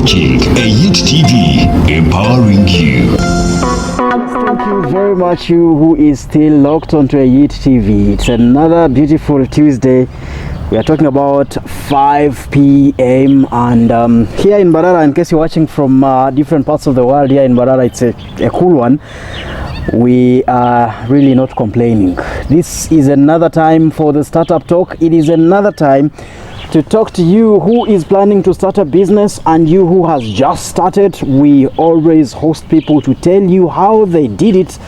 watching Ayit TV, empowering you. Thank you very much, you who is still locked onto Ayit TV. It's another beautiful Tuesday. We are talking about 5 p.m. and here in Mbarara, in case you're watching from different parts of the world, here in Mbarara, it's a cool one. We are really not complaining. This is another time for the Startup Talk. It is another time to talk to you who is planning to start a business and you who has just started. We always host people to tell you how they did it,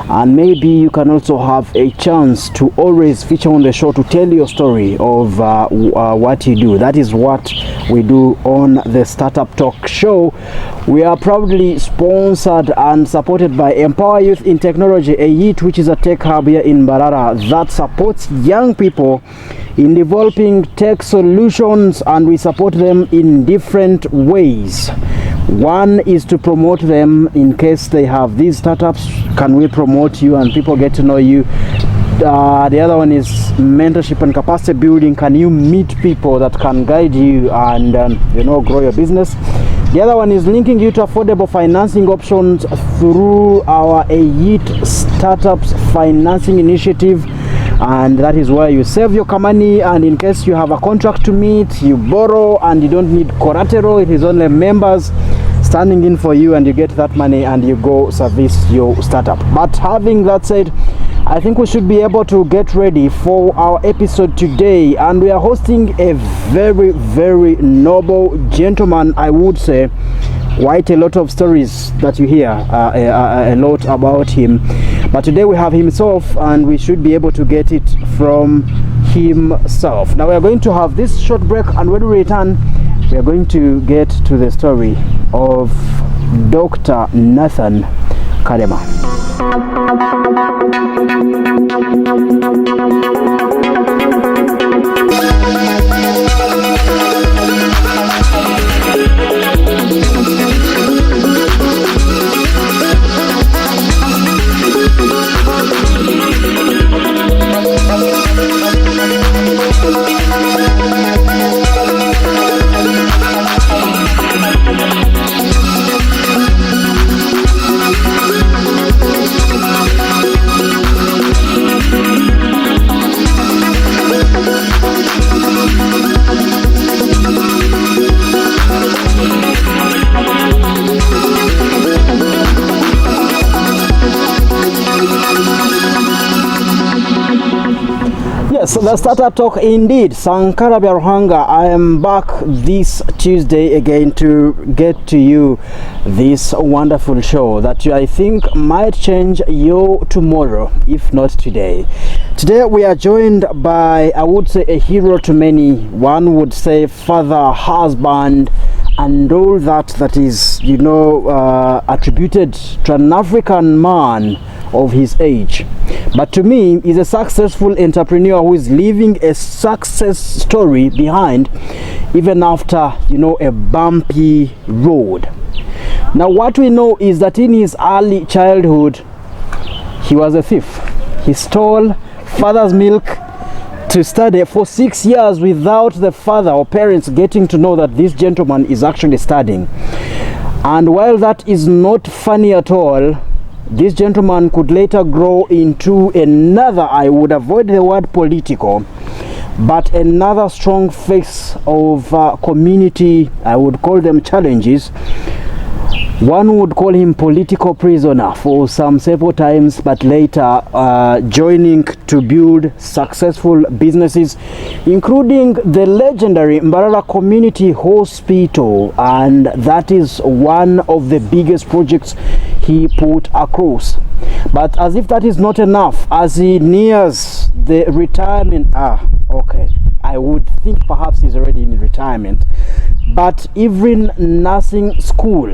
and maybe you can also have a chance to always feature on the show to tell your story of what you do. That is what we do on the Startup Talk show. We are proudly sponsored and supported by Empower Youth in Technology, Ayit, which is a tech hub here in Mbarara that supports young people in developing tech solutions, and we support them in different ways. One is to promote them in case they have these startups. Can we promote you and people get to know you? The other one is mentorship and capacity building. Can you meet people that can guide you and grow your business? The other one is linking you to affordable financing options through our Ayit Startups Financing Initiative. And that is where you save your money, and in case you have a contract to meet, you borrow and you don't need collateral. It is only members standing in for you, and you get that money and you go service your startup. But having that said, I think we should be able to get ready for our episode today, and we are hosting a very, very noble gentleman. I would say quite a lot of stories that you hear a lot about him, but today we have himself and we should be able to get it from himself. Now we are going to have this short break, and when we return we are going to get to the story of Dr. Nathan Karema. Yes, the Startup Talk indeed. Sankara Biaruhanga. I am back this Tuesday again to get to you this wonderful show that I think might change your tomorrow, if not today. Today we are joined by, I would say, a hero to many. One would say father, husband, and all that is, attributed to an African man of his age. But to me, he's a successful entrepreneur who is leaving a success story behind, even after, a bumpy road. Now, what we know is that in his early childhood, he was a thief. He stole father's milk to study for 6 years without the father or parents getting to know that this gentleman is actually studying. And while that is not funny at all, this gentleman could later grow into another, I would avoid the word political, but another strong face of community, I would call them challenges. One would call him political prisoner for some several times, but later joining to build successful businesses, including the legendary Mbarara Community Hospital, and that is one of the biggest projects he put across. But as if that is not enough, as he nears the retirement, I would think perhaps he's already in retirement, but even nursing school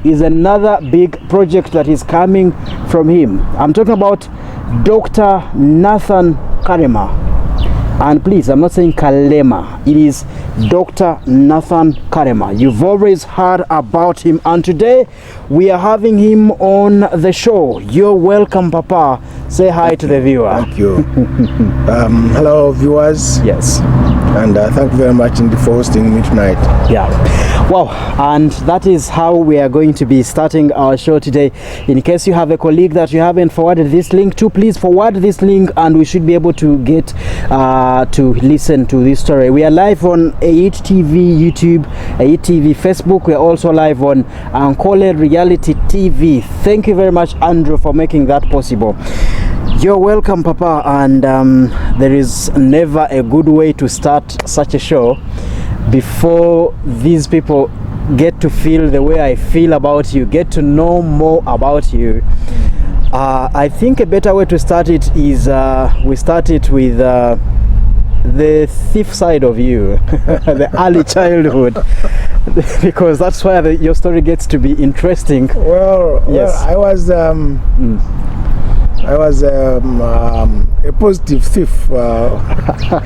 is another big project that is coming from him. I'm talking about Dr. Nathan Karema. And please, I'm not saying Karema. It is Dr. Nathan Karema. You've always heard about him, and today we are having him on the show. You're welcome, Papa. Say hi to the viewer. Thank you. Hello, viewers. Yes. And thank you very much indeed for hosting me tonight. Yeah. Wow, and that is how we are going to be starting our show today. In case you have a colleague that you haven't forwarded this link to, please forward this link and we should be able to get to listen to this story. We are live on AIT TV YouTube, AIT TV Facebook. We are also live on Ankole Reality TV. Thank you very much, Andrew, for making that possible. You're welcome, Papa, and there is never a good way to start such a show before these people get to feel the way I feel about you, get to know more about you. I think a better way to start it is we start it with the thief side of you, the early childhood, because that's where your story gets to be interesting. Well, yes. I was a positive thief.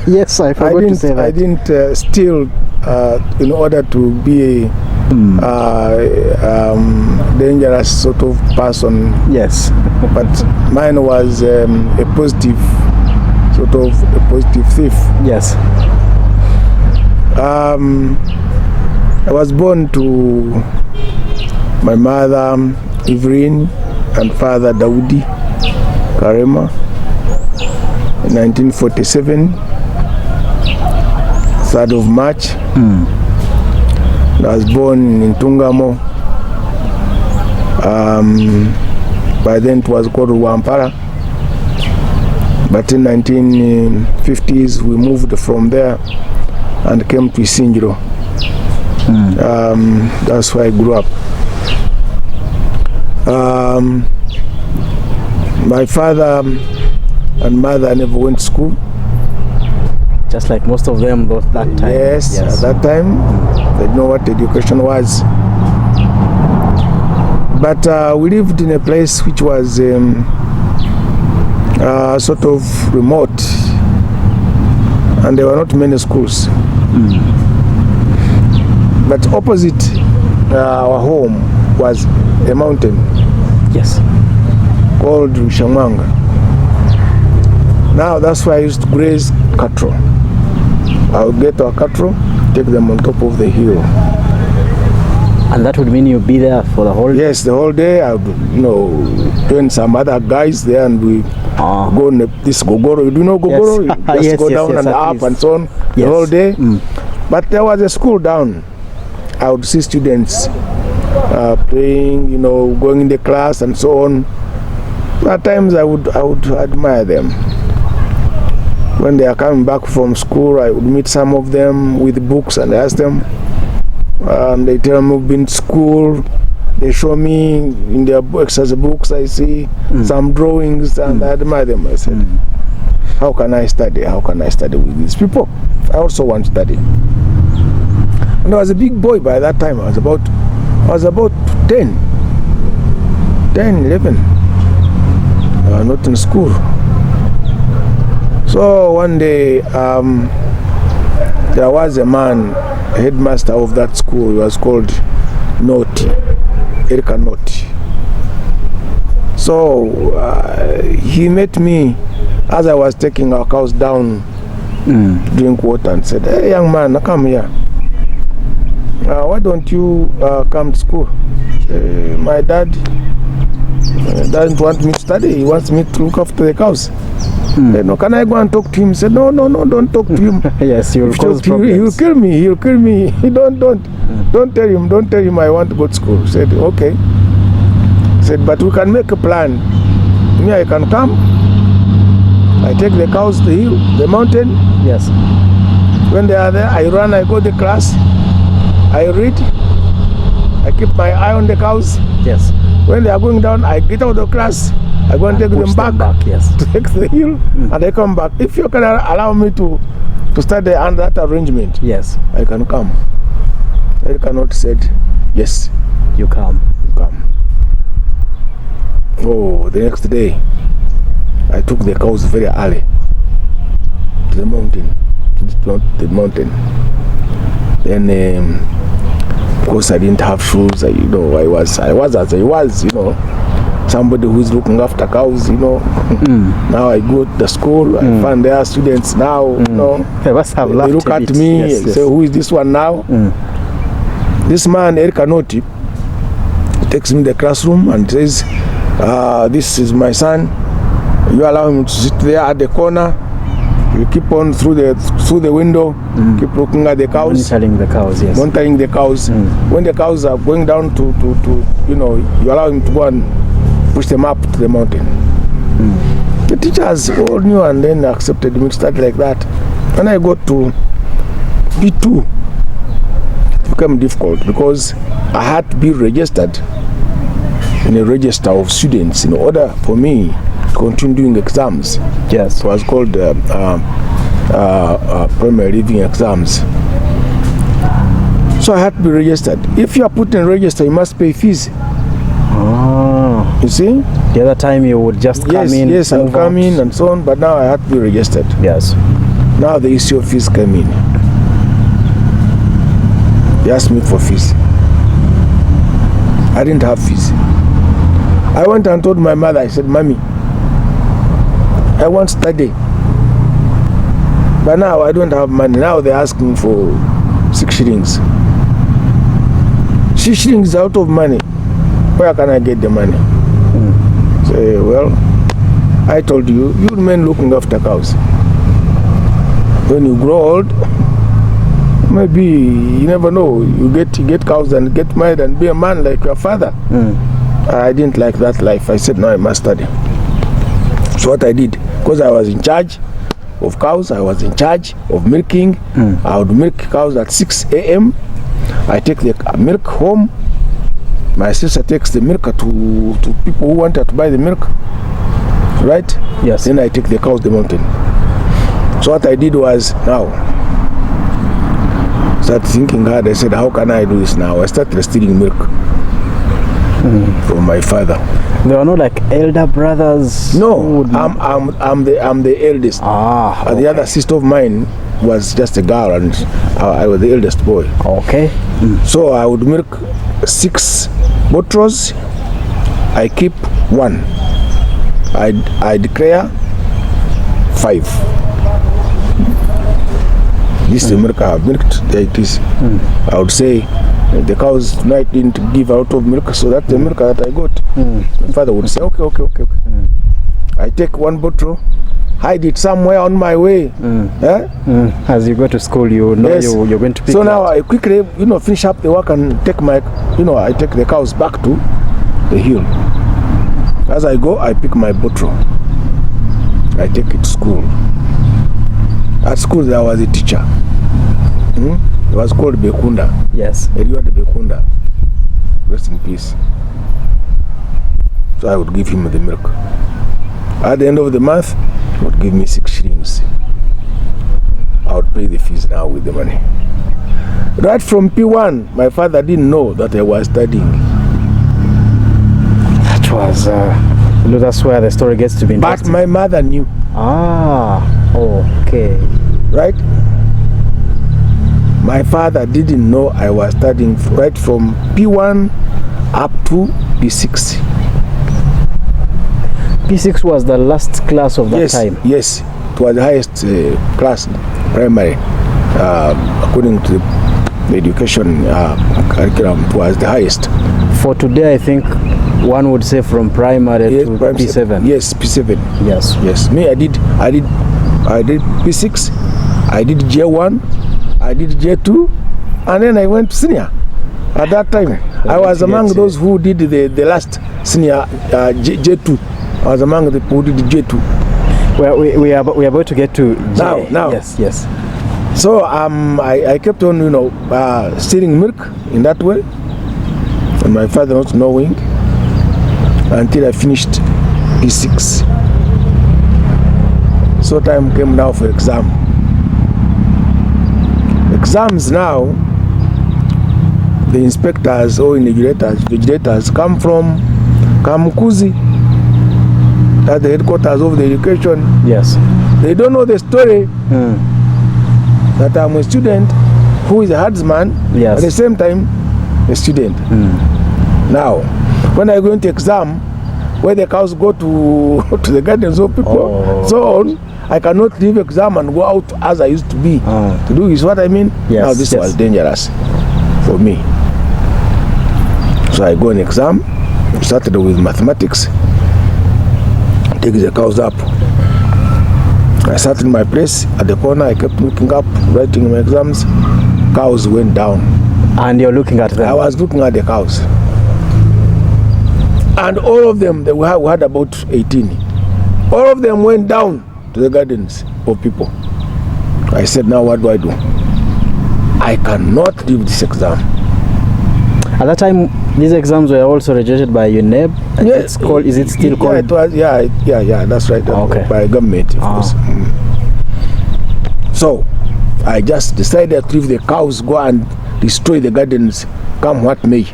Yes, I forgot to say that. I didn't steal in order to be a dangerous sort of person. Yes. But mine was a positive, sort of a positive thief. Yes. I was born to my mother, Evelyn, and father, Daudi Karema, in 1947, 3rd of March. I was born in Tungamo. By then it was called Wampara. But in 1950s we moved from there and came to Isinjiro. That's where I grew up. My father and mother never went to school. Just like most of them that time. Yes, at that time they didn't know what education was. But we lived in a place which was sort of remote, and there were not many schools. But opposite our home was a mountain. Yes. Called Shamanga. Now that's why I used to graze cattle. I would get our cattle, take them on top of the hill. And that would mean you'd be there for the whole day? Yes, the whole day. I would, join some other guys there and we go on this gogoro. Do you know gogoro? Yes. You just Yes, go yes, down yes, and up least. and so on the whole day. But there was a school down. I would see students playing, going in the class and so on. At times I would admire them. When they are coming back from school, I would meet some of them with books and ask them. And they tell me we've been to school. They show me in their exercise books, I see some drawings and I admire them. I said, how can I study? How can I study with these people? I also want to study. And I was a big boy by that time. I was about 10, 11. Not in school. So one day there was a man, headmaster of that school. He was called Noti, Erika Noti. So he met me as I was taking our cows down to drink water and said, "Hey young man, come here. Why don't you come to school? My dad doesn't want me to study. He wants me to look after the cows." No, can I go and talk to him? He said, no, don't talk to him. Yes, you'll cause problems. He'll kill me. Don't tell him I want to go to school. He said, okay. He said, but we can make a plan. Me, I can come. I take the cows to the hill, the mountain. Yes. When they are there, I run, I go to class. I read. I keep my eye on the cows. Yes. When they are going down, I get out of the class. I go and take them back, yes. to take the hill, and I come back. If you can allow me to study under that arrangement, yes, I can come. I cannot said, yes, you come. Oh, the next day, I took the cows very early to the mountain, Then, of course, I didn't have shoes. I was as I was, somebody who's looking after cows, Now I go to the school, I find there are students now, They must have they look at me, yes. say, who is this one now? This man, Eric Anoti, takes me in the classroom and says, this is my son. You allow him to sit there at the corner. You keep on through the window, keep looking at the cows. Monitoring the cows, yes. Monitoring the cows. When the cows are going down to you allow him to go and push them up to the mountain. The teachers all knew and then accepted me to start like that. When I got to P2, it became difficult because I had to be registered in a register of students in order for me to continue doing exams. Yes. It was called primary leaving exams. So I had to be registered. If you are put in register, you must pay fees. You see? The other time you would just come in. Yes, I would come in and so on, but now I had to be registered. Yes. Now the issue of fees came in. They asked me for fees. I didn't have fees. I went and told my mother, I said, Mommy, I want to study. But now I don't have money. Now they're asking for 6 shillings. 6 shillings out of money. Where can I get the money? Say, well, I told you, you remain looking after cows. When you grow old, maybe, you never know, you get cows and get married and be a man like your father. I didn't like that life. I said, no, I must study. So what I did, because I was in charge of cows, I was in charge of milking. I would milk cows at 6 a.m. I take the milk home. My sister takes the milk to people who wanted to buy the milk. Right? Yes. Then I take the cows to the mountain. So what I did was, now, started thinking hard. I said, how can I do this now? I started stealing milk from my father. There were no like elder brothers? No, I'm the eldest. Okay. The other sister of mine was just a girl, and I was the eldest boy. Okay. So I would milk 6 bottles. I keep 1. I declare 5. This is the milk I have milked. There it is. I would say the cows tonight didn't give out of milk, so that's the milk that I got. My father would say, okay. I take 1 bottle, hide it somewhere on my way. As you go to school, you know. Yes. You're going to pick. So now I quickly, finish up the work and take my, I take the cows back to the hill. As I go, I pick my bottle. I take it to school. At school, there was a teacher. It was called Bekunda. Yes. Eliud Bekunda. Rest in peace. So I would give him the milk. At the end of the month, he would give me 6 shillings. I would pay the fees now with the money. Right from P1, my father didn't know that I was studying. That was, that's where the story gets to be interesting. But my mother knew. Okay. Right? My father didn't know I was studying right from P1 up to P6. P6 was the last class of that time? Yes, it was the highest class, primary. According to the education curriculum, it was the highest. For today, I think one would say from primary to P7. Yes, P7. Yes. Me, I did P6, I did J1, I did J2, and then I went to senior. At that time, I was among those who did the last senior J2. I was among the people who did J2. Well, we are about to get to J. Now. Yes. So I kept on, stealing milk in that way, and my father not knowing, until I finished P6. So time came now for exam. Exams now, the inspectors or invigilators come from Kamukuzi, at the headquarters of the education. Yes. They don't know the story that I'm a student who is a herdsman, yes, at the same time a student. Now, when I go into exam, where the cows go to the gardens of people, so on, I cannot leave exam and go out as I used to be to do is what I mean. Yes, now this was dangerous for me. So I go an exam, started with mathematics, take the cows up. I sat in my place at the corner, I kept looking up, writing my exams, cows went down. And you're looking at them? I was looking at the cows. And all of them, we had about 18. All of them went down to the gardens of people. I said, now what do? I cannot leave this exam. At that time, these exams were also regulated by UNEB. Yes. Is it still called? It was, yeah, that's right. Okay. By government, of course. So, I just decided to leave the cows, go and destroy the gardens, come what may,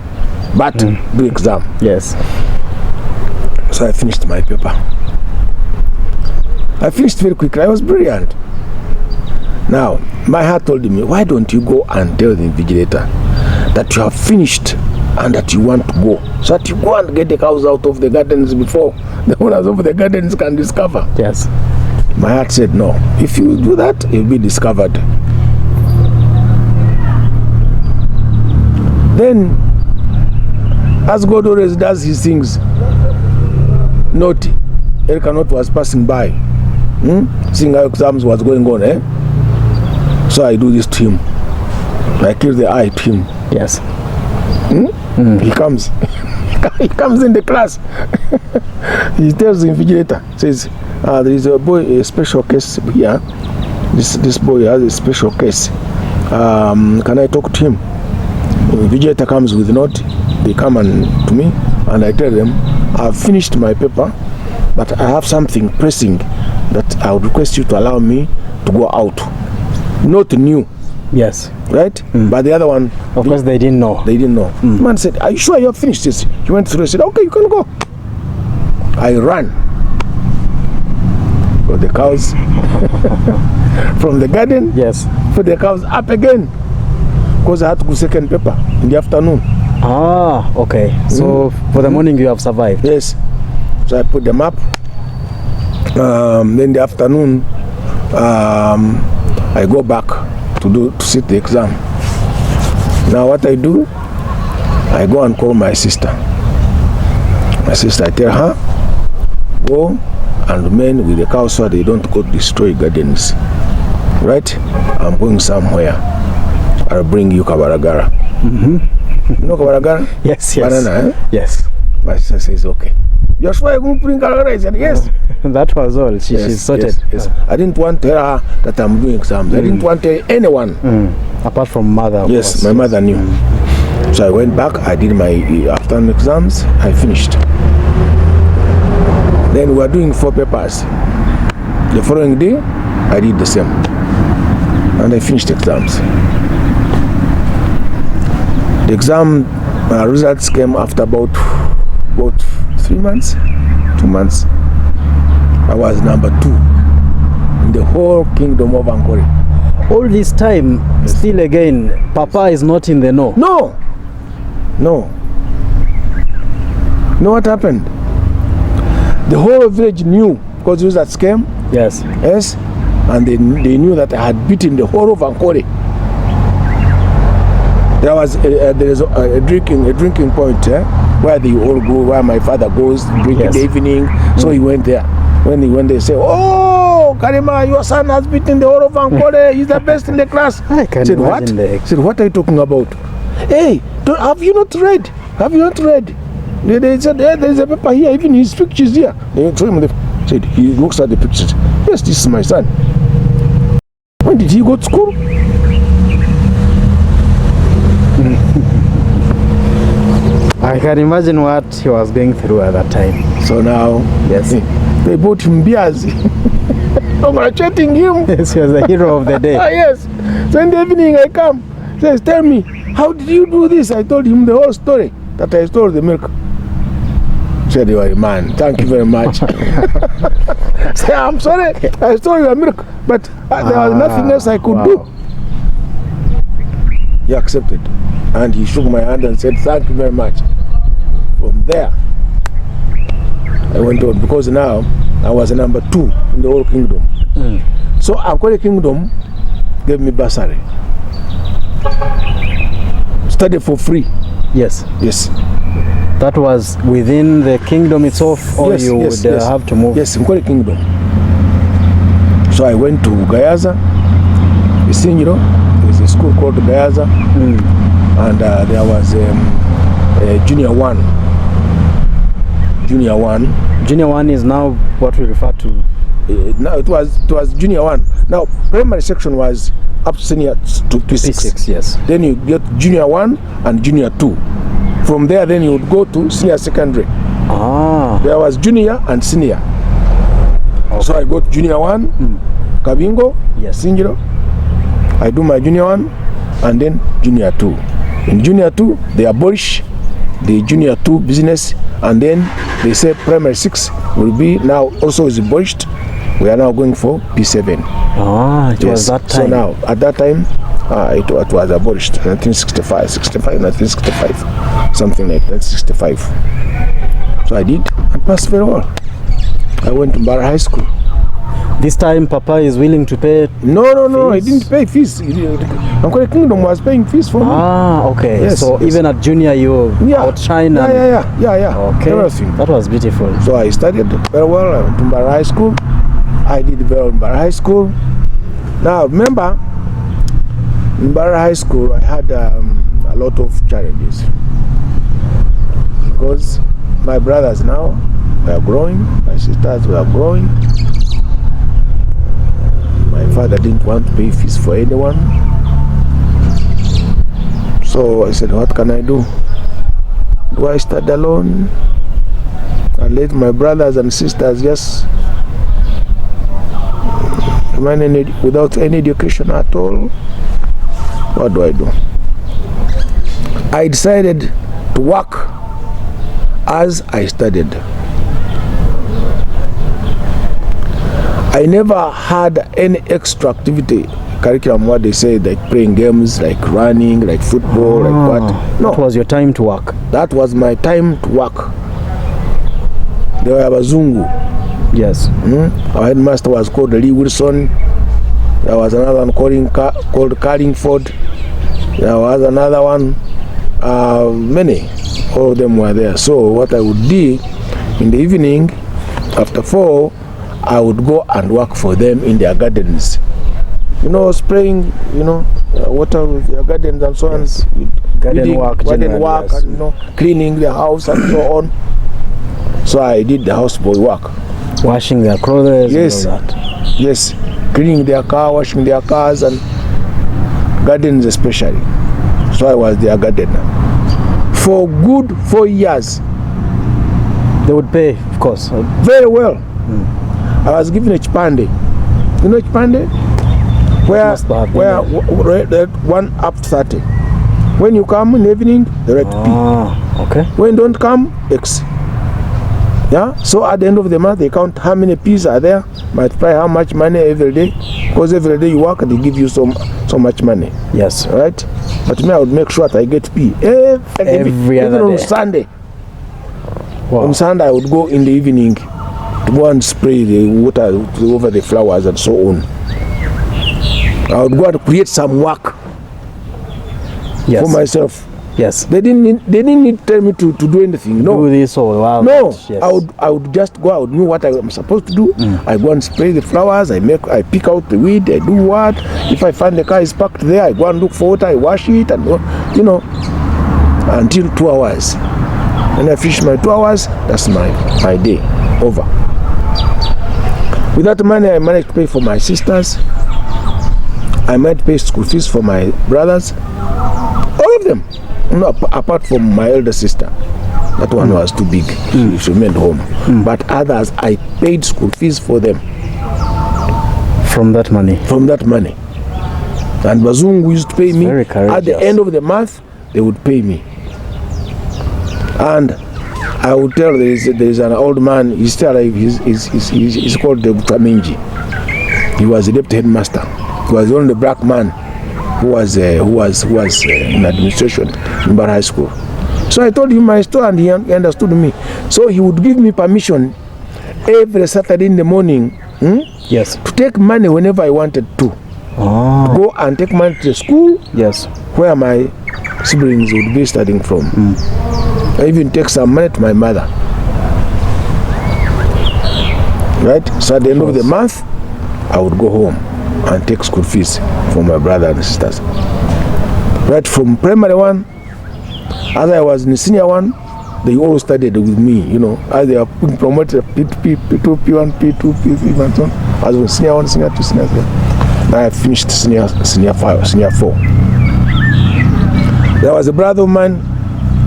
but do exam. Yes. So I finished my paper. I finished very quickly. I was brilliant. Now, my heart told me, why don't you go and tell the invigilator that you have finished and that you want to go, so that you go and get the cows out of the gardens before the owners of the gardens can discover. Yes. My heart said, no. If you do that, you'll be discovered. Then, as God always does his things, naughty, Elkanot was passing by, seeing how exams was going on, So I do this to him. I kill the eye to him. Yes. He comes. He comes in the class. He tells the invigilator, says, there is a boy, a special case here. This boy has a special case. Can I talk to him? The invigilator comes with a note. They come to me, and I tell them, I've finished my paper, but I have something pressing that I would request you to allow me to go out. Not new. Yes. Right? But the other one, of course, they didn't know. They didn't know. The man said, are you sure you have finished this? He went through and said, okay, you can go. I ran. For the cows from the garden. Yes. For the cows up again. Because I had to go second paper in the afternoon. Ah, okay. So for the morning you have survived. Yes. So I put them up. Then in the afternoon, I go back to sit the exam. Now what I do, I go and call my sister. My sister, I tell her, go and remain with the cows so they don't go destroy gardens. Right? I'm going somewhere. I'll bring you kabaragara. You know kabaragara? Yes. Banana, Yes. My sister says, okay. You're sure you're going to bring kabaragara? I said, yes. That was all. She's sorted. Yes. I didn't want to tell her that I'm doing exams. I didn't want to tell anyone. Apart from mother. Yes, my mother knew. So I went back, I did my afternoon exams, I finished. Then we were doing 4 papers. The following day, I did the same. And I finished exams. The exam results came after about 3 months, 2 months. I was number 2 in the whole kingdom of Ankole. All this time, still again, Papa is not in the know. No. Know what happened? The whole village knew because it was that scam. Yes. Yes. And they knew that I had beaten the whole of Ankole. There was a drinking point where they all go, where my father goes drink in the evening. So he went there. When he went there, say, oh, Karema, your son has beaten the whole of Ankole. He's the best in the class. I can said, what? Said, what are you talking about? Hey, have you not read? Have you not read? They said, there is a paper here, even his pictures here. They show him said, he looks at the pictures. Yes, this is my son. When did he go to school? I can imagine what he was going through at that time. So now, yes, they bought him beers, congratulating him. Yes, he was the hero of the day. Yes. So in the evening I come, says, tell me, how did you do this? I told him the whole story, that I stole the milk. Said, you are a man, thank you very much. Say, I'm sorry, I stole your milk, but there was nothing else I could do. He accepted, and he shook my hand and said, thank you very much. From there, I went on, because now I was number 2 in the whole kingdom. So Ankole Kingdom gave me bursary. Study for free. Yes. Yes. That was within the kingdom itself, or you would have to move? Yes, in Kwale Kingdom. So I went to Gayaza, Isinyiro. There's a school called Gayaza, and there was Junior 1. Junior 1. Junior 1 is now what we refer to. Now it was Junior 1. Now primary section was up to senior to P6. Yes. Then you get Junior 1 and Junior 2. From there, then you would go to senior secondary. There was junior and senior. Okay. So I got Junior 1, Kabingo, Sinjiro. I do my Junior 1 and then Junior 2. In Junior 2, they abolish the Junior 2 business, and then they say primary 6 will be now also is abolished. We are now going for P7. It was that time. So now, at that time, it was abolished, 1965, something like 1965. So I did and passed very well. I went to Mbarara High School. This time Papa is willing to pay? No, he didn't pay fees. Uncle Kingdom was paying fees for me. Okay. Yes, so even at junior you outshine? Yeah. Okay. Everything. That was beautiful. So I studied very well. I went to Mbarara High School. I did very well in Mbarara High School. Now remember, in Mbarara High School I had a lot of challenges, because my brothers now were growing, my sisters were growing. My father didn't want to pay fees for anyone. So I said, what can I do? Do I study alone and let my brothers and sisters just remain without any education at all? What do I do? I decided to work as I studied. I never had any extra activity curriculum, what they say, like playing games, like running, like football, like what. No. That was your time to work. That was my time to work. There were Bazungu. Yes. Our headmaster was called Lee Wilson. There was another one called Carlingford. There was another one. Many. All of them were there. So what I would do in the evening, after 4, I would go and work for them in their gardens. Spraying, water with their gardens and so on. Garden work, yes. And, cleaning the house and so on. So I did the houseboy work. Washing their clothes. Yes. And all that. Yes. Cleaning their car, washing their cars, and gardens especially. So I was their gardener. For good 4 years. They would pay, of course. Very well. I was given a chipande. You know chipande? Where 1 up to 30. When you come in the evening, the rate P. Okay. When you don't come, X. Yeah. So at the end of the month, they count how many P's are there, multiply how much money every day. Because every day you work, they give you so much money. Yes. Right. But me, I would make sure that I get P every other day. On Sunday. Wow. On Sunday, I would go in the evening to go and spray the water over the flowers and so on. I would go and create some work for myself. Yes. They didn't need to tell me to do anything. No. Do this or wow. No. Yes. I would just go. I would know what I'm supposed to do. I go and spray the flowers. I pick out the weed. I do what. If I find the car is parked there, I go and look for water. I wash it and until 2 hours. When I finish my 2 hours, that's my day over. With that money, I managed to pay for my sisters. I might pay school fees for my brothers. All of them. Apart from my elder sister. That one was too big. She remained home. But others, I paid school fees for them. From that money? From that money. And Bazungu used to pay me. At the end of the month, they would pay me. And I would tell there is an old man, he's still alive, he's called the Butaminji. He was the deputy headmaster. He was the only black man who was in administration in Mbarara High School. So I told him my story and he understood me. So he would give me permission every Saturday in the morning yes, to take money whenever I wanted to. To go and take money to the school, yes, where my siblings would be studying from. I even take some money to my mother. Right? So at the end of the month, I would go home and take school fees for my brother and sisters. Right from primary one, as I was in the senior one, they all studied with me, you know, as they are promoted P2, P1, P2, P3, and so on. I was in senior one, senior two, senior three. Now I finished senior 5, senior 4. There was a brother of mine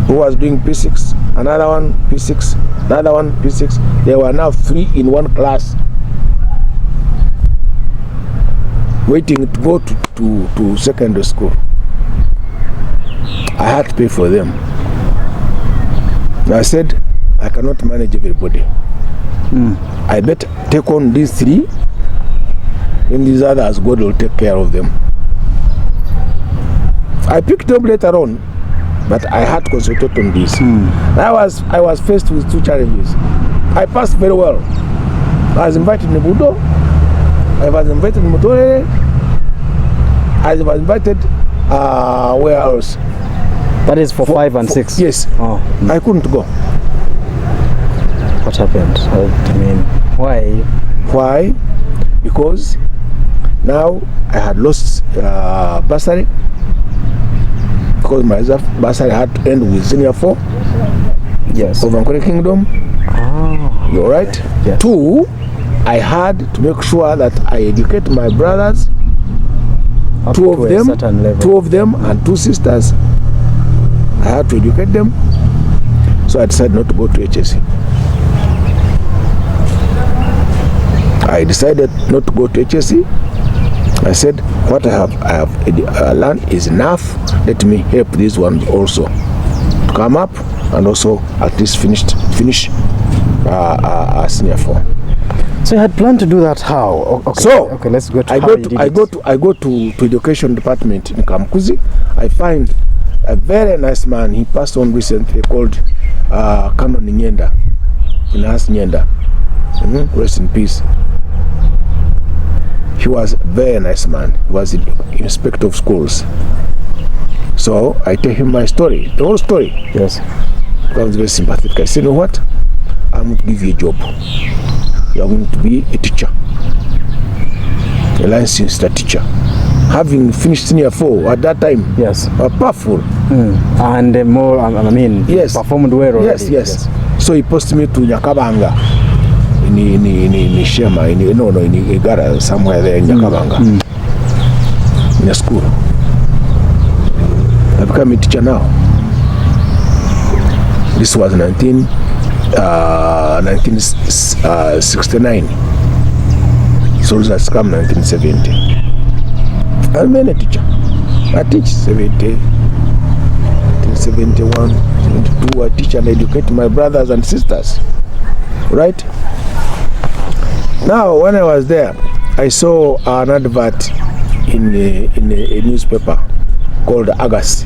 who was doing P6, another one P6, another one P6. They were now 3 in one class, waiting to go to secondary school. I had to pay for them. I said, I cannot manage everybody. I better take on these 3, and these others, God will take care of them. I picked up later on, but I had to concentrate on this. I was faced with 2 challenges. I passed very well. I was invited in Budo, I was invited in Mutore, I was invited where else? That is for 5 and 6? Yes. I couldn't go. What happened? I mean, why? Why? Because now I had lost bursary, because my bursary had to end with senior 4. Yes. Of Ankole Kingdom. You're right. Yes. 2, I had to make sure that I educate my brothers, 2 of them and 2 sisters. I had to educate them, so I decided not to go to HSC. I decided not to go to HSC. I said, what I have learned is enough. Let me help these ones also to come up and also at least finish senior 4. So you had planned to do that how? Okay, let's go to I go to education department in Kamkuzi. I find a very nice man. He passed on recently, called Canon Nyenda. Nyenda. Rest in peace. He was a very nice man. He was the inspector of schools. So I tell him my story, the whole story. Yes. I was very sympathetic. I said, you know what? I'm going to give you a job. You are going to be a teacher, a licensed teacher. Having finished senior 4 at that time, yes, powerful, and more. Yes, performed well already. Yes. So he posted me to Nyakabanga in Shema, in Igara, somewhere there in Nyakabanga, in a school. I became a teacher now. This was 1969. So that's come 1970. I'm a teacher. I teach 70, 1971, 72. I teach and educate my brothers and sisters. Right? Now, when I was there, I saw an advert in a newspaper called Agas.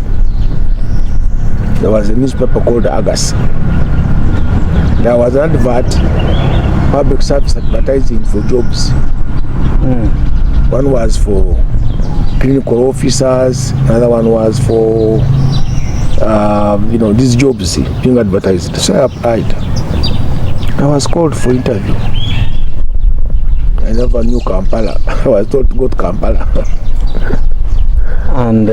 There was a newspaper called Agas. There was an advert, public service advertising for jobs. One was for clinical officers, another one was for these jobs being advertised. So I applied. I was called for interview. I never knew Kampala. I was told to go to Kampala. And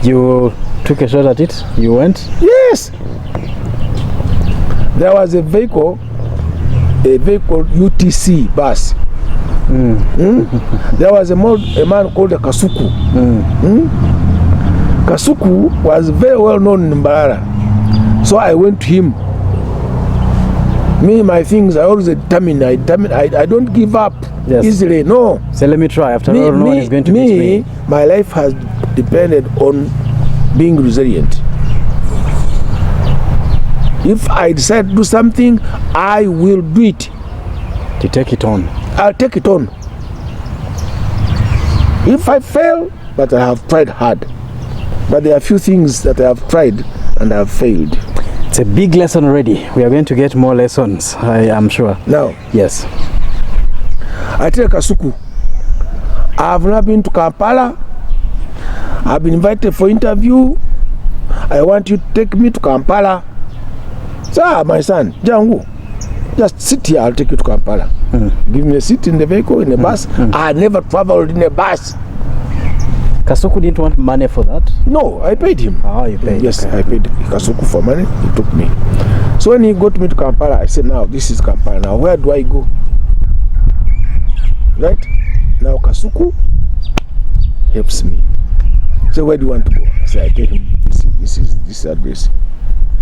you took a shot at it? You went? Yes. There was a vehicle UTC bus. There was a man called Kasuku. Kasuku was very well known in Mbarara. So I went to him. Me, my things, I always determine. I don't give up easily. No. So let me try. After all, no one is going to beat me. My life has depended on being resilient. If I decide to do something, I will do it. To take it on. I'll take it on. If I fail, but I have tried hard. But there are a few things that I have tried and I have failed. It's a big lesson already. We are going to get more lessons, I am sure. Now, yes. I tell Kasuku, I have not been to Kampala. I've been invited for interview. I want you to take me to Kampala. Sir, my son, Jangu, just sit here, I'll take you to Kampala. Give me a seat in the vehicle, in a bus. I never traveled in a bus. Kasuku didn't want money for that? No, I paid him. You paid? Yes, okay. I paid Kasuku for money. He took me. So when he got me to Kampala, I said, now, this is Kampala. Now, where do I go? Right? Now, Kasuku helps me. So where do you want to go? I said, I tell him, this is this address.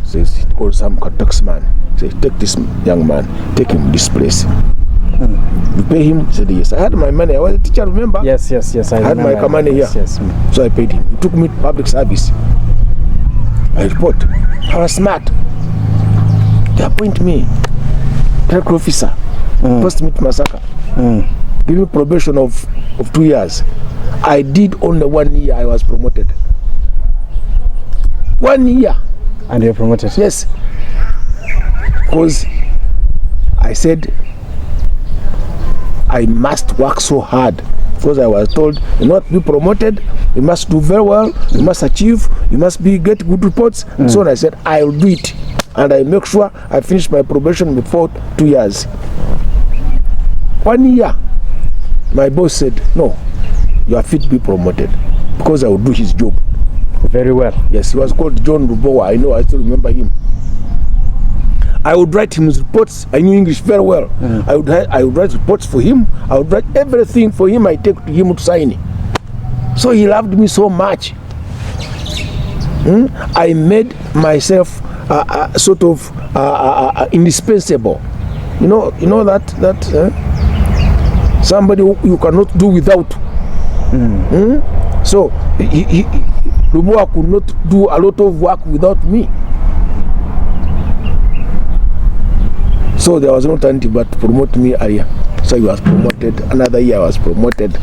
Says he called some taxman. Say, take this young man, take him this place. You pay him? He said, yes. I had my money. I was a teacher, remember? Yes. I had my money here. Yes. So I paid him. He took me to public service. I report. I was smart. They appoint me clerk officer. Post me to Masaka. Give me probation of 2 years. I did only 1 year. I was promoted. 1 year. And you're promoted? Yes. Because I said I must work so hard. Because I was told, you not be promoted, you must do very well, you must achieve, you must get good reports. So I said, I'll do it. And I make sure I finish my probation before 2 years. 1 year. My boss said, no, you are fit to be promoted. Because I will do his job. Very well. Yes, he was called John Rubowa. I know, I still remember him. I would write him his reports. I knew English very well. I would write reports for him. I would write everything for him. I take to him to sign it. So he loved me so much. I made myself sort of indispensable. You know that somebody who you cannot do without. So Rubowa could not do a lot of work without me. So there was no alternative but to promote me earlier. So he was promoted. Another year I was promoted.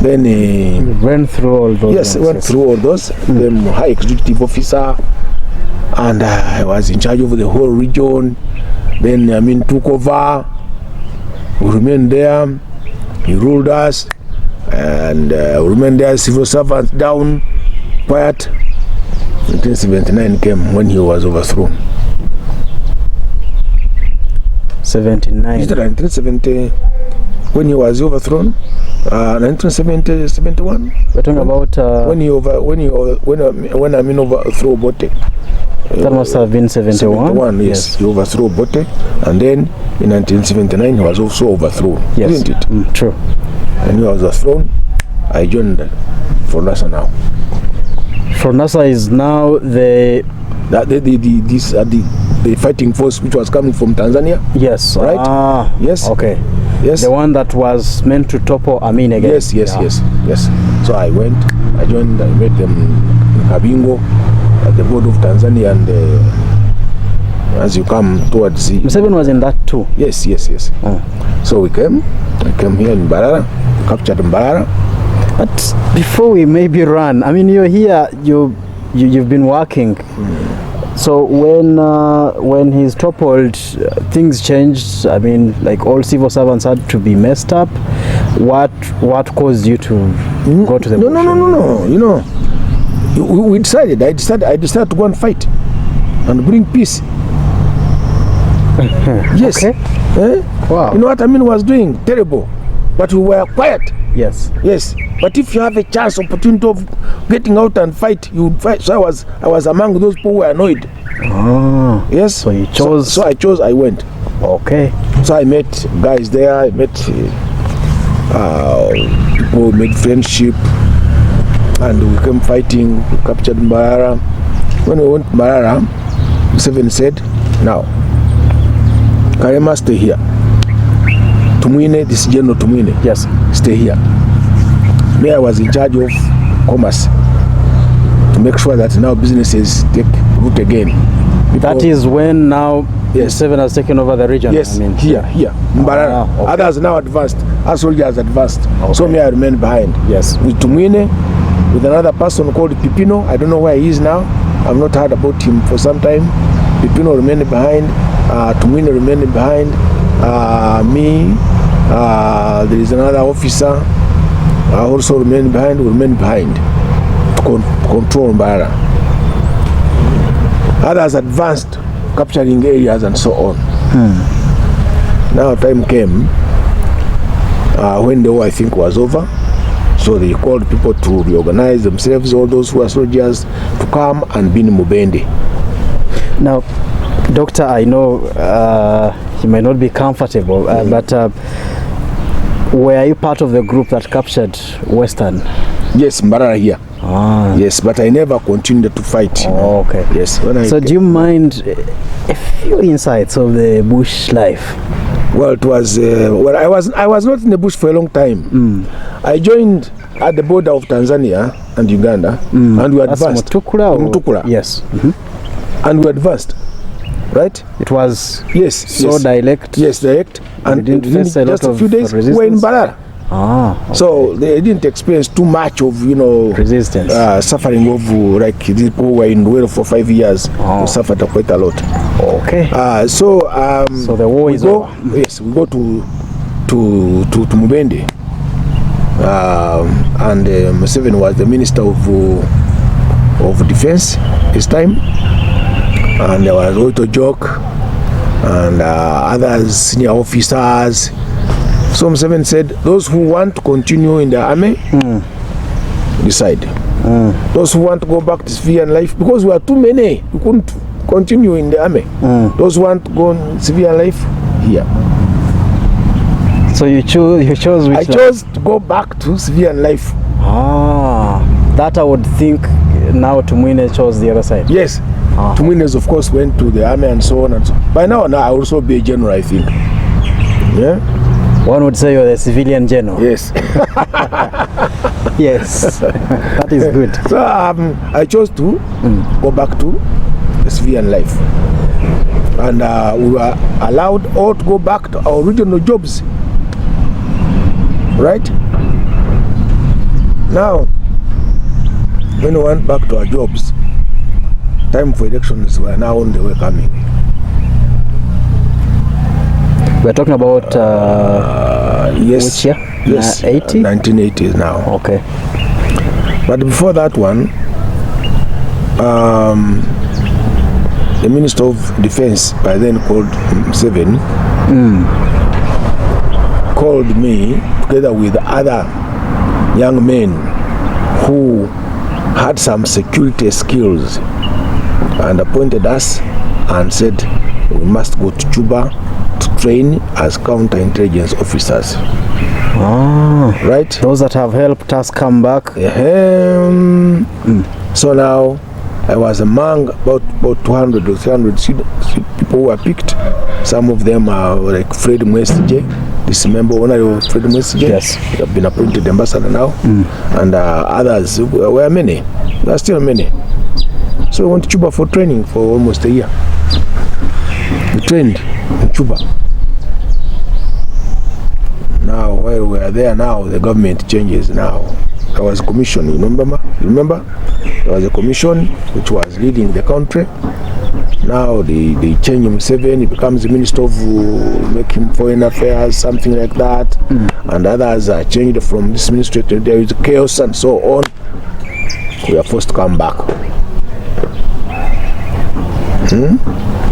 Then went through all those. Yes, went through all those. Then high executive officer, and I was in charge of the whole region. Then took over. We remained there. He ruled us, and we remained there. Civil servants down, quiet. 1979 came when he was overthrown. 79. Is it 1970 when he was overthrown? 1971. We're talking about when overthrew Bote. That must have been 71. 71, yes. He overthrew Bote, and then in 1979 he was also overthrown. Yes. Isn't it? True. And he was overthrown. I joined FRONASA now. FRONASA is now the fighting force which was coming from Tanzania. Yes. Right? Yes. Okay. Yes. The one that was meant to topple Amin again. Yes. So I joined, I met them in Kabingo at the border of Tanzania, and as you come towards the... Museveni was in that too? Yes. So I came here in Mbarara, captured Mbarara. But before we maybe run, you're here, you've been working. So when he's toppled, things changed. Like all civil servants had to be messed up. What caused you to go to the bush? No. We decided. I decided to go and fight and bring peace. Yes. Okay. Wow. You know what Amin was doing? Terrible. But we were quiet. Yes. But if you have a chance, opportunity of getting out and fight, you would fight. So I was among those people who were annoyed. Yes. So you chose. So I chose. I went. Okay. So I met guys there. I met people, made friendship, and we came fighting. We captured Mbarara. When we went to Mbarara, Museveni said, "Now, Karema, stay here. Tumwine, this General Tumwine, yes, stay here." Me, I was in charge of commerce to make sure that now businesses take root again. That is when now Museveni has taken over the region. Yes, here, Mbarara. Okay. Others now advanced. Our soldiers advanced. Okay. So me, I remained behind. Yes. With Tumwine, with another person called Pipino. I don't know where he is now. I've not heard about him for some time. Pipino remained behind. Tumwine remained behind. Me. There is another officer. I also remained behind. We remained behind to control Mbarara. Others advanced capturing areas and so on. Now time came when the war, I think, was over. So they called people to reorganize themselves, all those who are soldiers, to come and be in Mubende. Now, Doctor, I know you may not be comfortable, but were you part of the group that captured Western? Yes, Mbarara here. Yes, but I never continued to fight. Oh, okay. Yes. So do you mind a few insights of the bush life? Well, it was I was not in the bush for a long time. I joined at the border of Tanzania and Uganda, and we advanced. Mutukula. Yes. And we advanced. Right? It was so direct. Yes, direct. And didn't face just a few days we were in Mbarara. Okay. So they didn't experience too much of resistance, suffering of like these people who were in Wales for 5 years who suffered quite a lot. Okay. So the war is over. Yes, we go to Mubende, and Museveni was the Minister of Defense this time, and there was Oito Joke and other senior officers. So Museveni said, those who want to continue in the army, decide. Those who want to go back to civilian life, because we are too many, we couldn't continue in the army. Those who want to go in civilian life, here. So you chose which I chose to go back to civilian life. That I would think now Tumwine chose the other side. Yes. Tumwine, of course, went to the army and so on and so on. By now I also be a general, I think. Yeah. One would say you're the civilian general. Yes. Yes. That is good. So I chose to go back to the civilian life. And we were allowed all to go back to our original jobs. Right? Now, when we went back to our jobs, time for elections were now on the way coming. We're talking about yes, which year? Yes, 80? 1980s now. Okay. But before that one, the Minister of Defense, by then called Museveni, called me together with other young men who had some security skills and appointed us and said we must go to Juba to train as counterintelligence officers. Right? Those that have helped us come back. So now I was among about 200 or 300 people who were picked. Some of them are like Fred Mwesije, this member owner of Fred Mwesije. Yes. He have been appointed ambassador now. And others were many. There are still many. So we went to Juba for training for almost a year. We trained in Juba. Now while we are there now, the government changes now. There was a commission, you remember? There was a commission which was leading the country. Now they change Museveni, he becomes the Minister of making foreign affairs, something like that. And others are changed from this ministry to there is chaos and so on. We are forced to come back.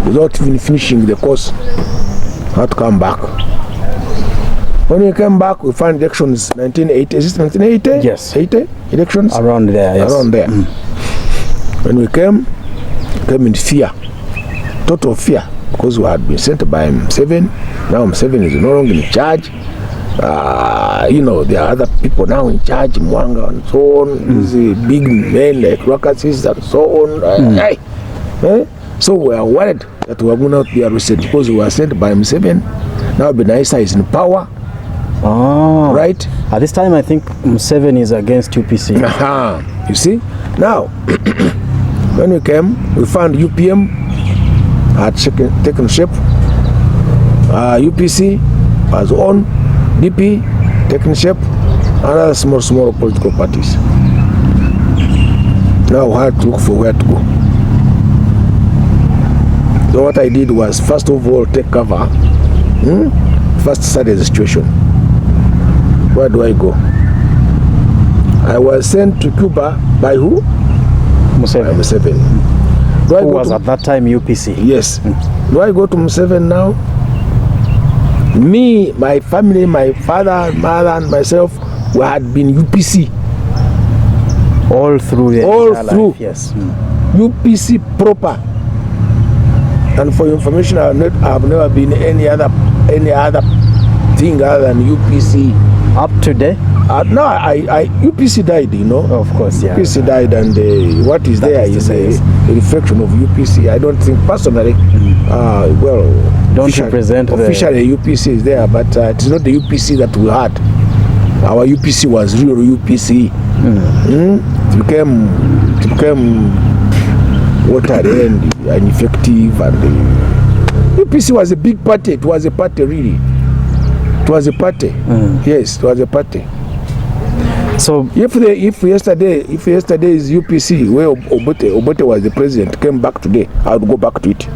Without even finishing the course, had to come back. When we came back, we found elections 1980. Is it 1980? Yes. 80 elections? Around there, yes. Around there. When we came in fear. Total fear. Because we had been sent by Museveni. Now Museveni is no longer in charge. There are other people now in charge, Mwanga and so on. These big men like Rakasis and so on. So we are worried that we are going to be arrested because we were sent by Museveni. Now Benaisa is in power. Right? At this time, I think Museveni is against UPC. You see? Now, when we came, we found UPM had taken shape. UPC was on. DP taken shape. And other small political parties. Now we had to look for where to go. So what I did was, first of all, take cover. First study the situation. Where do I go? I was sent to Cuba by who? Museveni. Do I Who go was to, at that time UPC? yes. Do I go to Museveni now? Me, my family, my father, mother, and myself, we had been UPC. All through the All entire through. life, yes. UPC proper. And for your information, I've never been any other thing other than UPC. Up to date? No, UPC died, you know. Of course, yeah. UPC died, and what is That there is is the case. a reflection of UPC. I don't think personally, well, Don't officially- represent the- officially UPC is there, but it's not the UPC that we had. Our UPC was real UPC. It became watery and ineffective, and UPC was a big party. It was a party, really. It was a party. Yes, it was a party. So If yesterday's UPC, where Obote was the president, came back today, I would go back to it.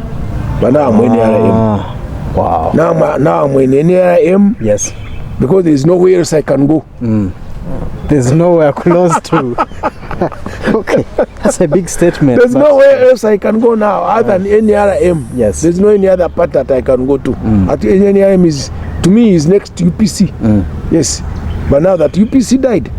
But now I'm in NRM. wow. Now I'm in NRM Yes. because there is nowhere else I can go. There's nowhere close to. Okay, that's a big statement. There's but- nowhere else I can go now other than NRM. Yes. There's no any other part that I can go to. At NRM is, to me, is next to UPC. Yes. But now that UPC died,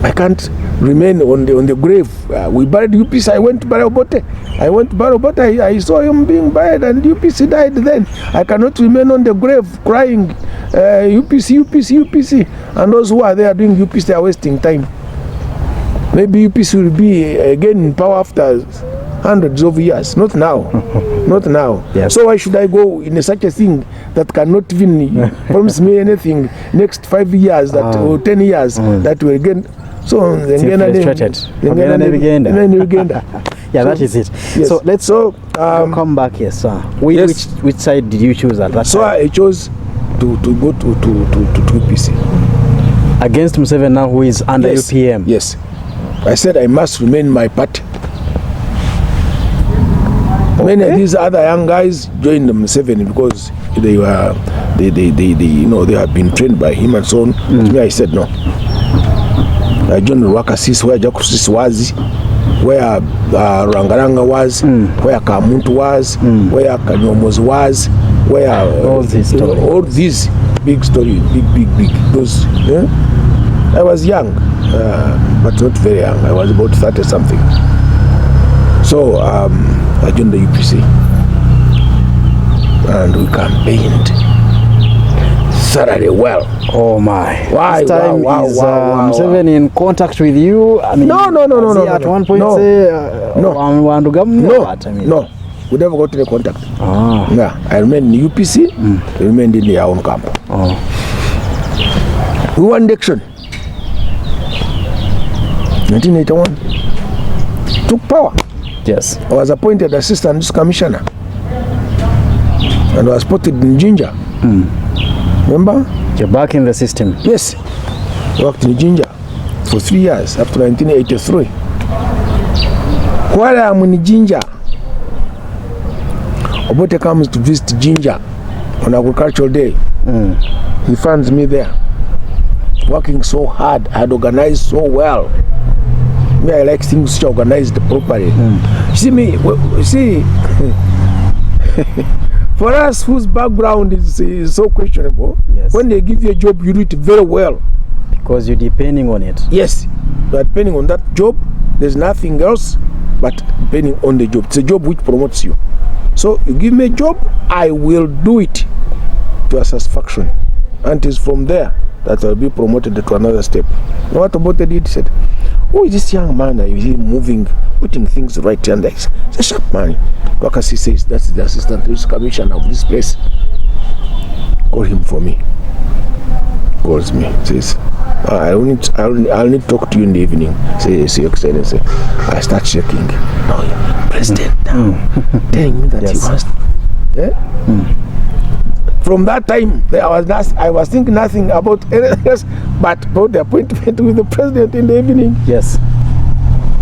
I can't remain on the grave. We buried UPC. I went to bury Obote. I saw him being buried, and UPC died. Then I cannot remain on the grave crying, UPC. And those who are there doing UPC are wasting time. Maybe UPC will be again in power after hundreds of years. Not now. Not now. Yes. So why should I go in such a thing that cannot even promise me anything next 5 years that or 10 years that will again? So frustrated. Yeah, that is it. Yes. So let's come back here, sir. Which side did you choose at that So time? I chose to go to UPC. Against Museveni now, who is under Yes. UPM? Yes. I said I must remain my party. Many of these other young guys joined the Museveni because they have been trained by him and so on. But me, I said no. I joined Rwakasis, where Jakusis was, where Rangaranga was, where Kamuntu was, where Kanyomoz was, where All these stories. all these big story, big. Those. Yeah? I was young, but not very young. I was about 30 something. So I joined the UPC, and we campaigned thoroughly well. Oh my! Why, This time wow, is wow. Museveni in contact with you? I mean, No. has he at one point No. say, No. what? I mean, No, we never got any contact. Ah. Yeah, I remained in UPC, they remained in their own camp. Oh. We won the election. 1981. Took power. Yes. I was appointed assistant commissioner. And I was posted in Jinja. Remember? You're back in the system. Yes. Worked in Jinja for 3 years after 1983. While I'm in Jinja, Obote comes to visit Jinja on Agricultural Day. He finds me there, working so hard. I had organized so well. Me, I like things organized properly. See, for us whose background is so questionable, Yes. when they give you a job, you do it very well. Because you're depending on it. Yes, but depending on that job, there's nothing else but depending on the job. It's a job which promotes you. So you give me a job, I will do it to a satisfaction. And it's from there that I'll be promoted to another step. You know what Obote did? He said, who is this young man? Is he moving, putting things right? And it's a sharp man. Wakasi says, that's the assistant commissioner of this place. Call him for me. Calls me, says, I'll need to talk to you in the evening. Say, Your Excellency. I start shaking. No, President now telling me that Yes. he wants. From that time, I was thinking nothing about anything else but about the appointment with the president in the evening. Yes.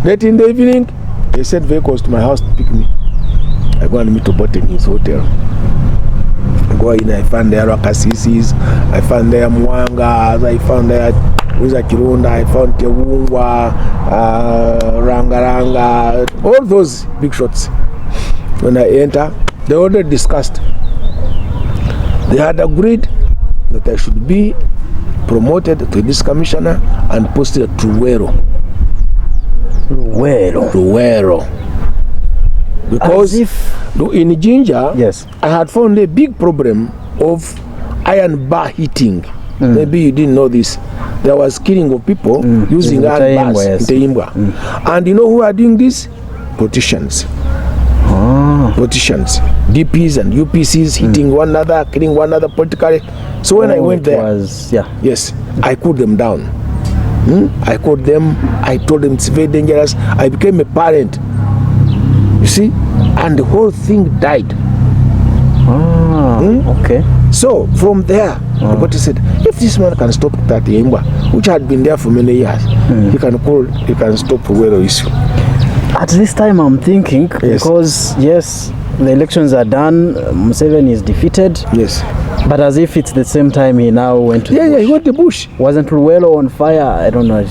Late in the evening, they sent vehicles to my house to pick me. I go and meet Obote in his hotel. I go in, I found there Rakasisis, I found there Mwangas, I found there Wiza Kirunda, I found Tewungwa, Rangaranga, all those big shots. When I enter, they already discussed. They had agreed that I should be promoted to this commissioner and posted to Ruwero. Because in Jinja, yes, I had found a big problem of iron bar heating. Maybe you didn't know this. There was killing of people using iron bars in Teimbwa. And you know who are doing this? Politicians. Politicians, DPs and UPCs hitting one another, killing one another politically. So when I went there, yes, I cooled them down. I called them, I told them it's very dangerous. I became a parent, you see, and the whole thing died. Okay. So from there, what he said, if this man can stop that Yemba, which had been there for many years, he can stop the Ruwero issue. At this time I'm thinking, because yes, the elections are done, Museveni is defeated. Yes. But as if it's the same time he now went to the bush. He went to the bush. Wasn't Ruwero on fire? I don't know. At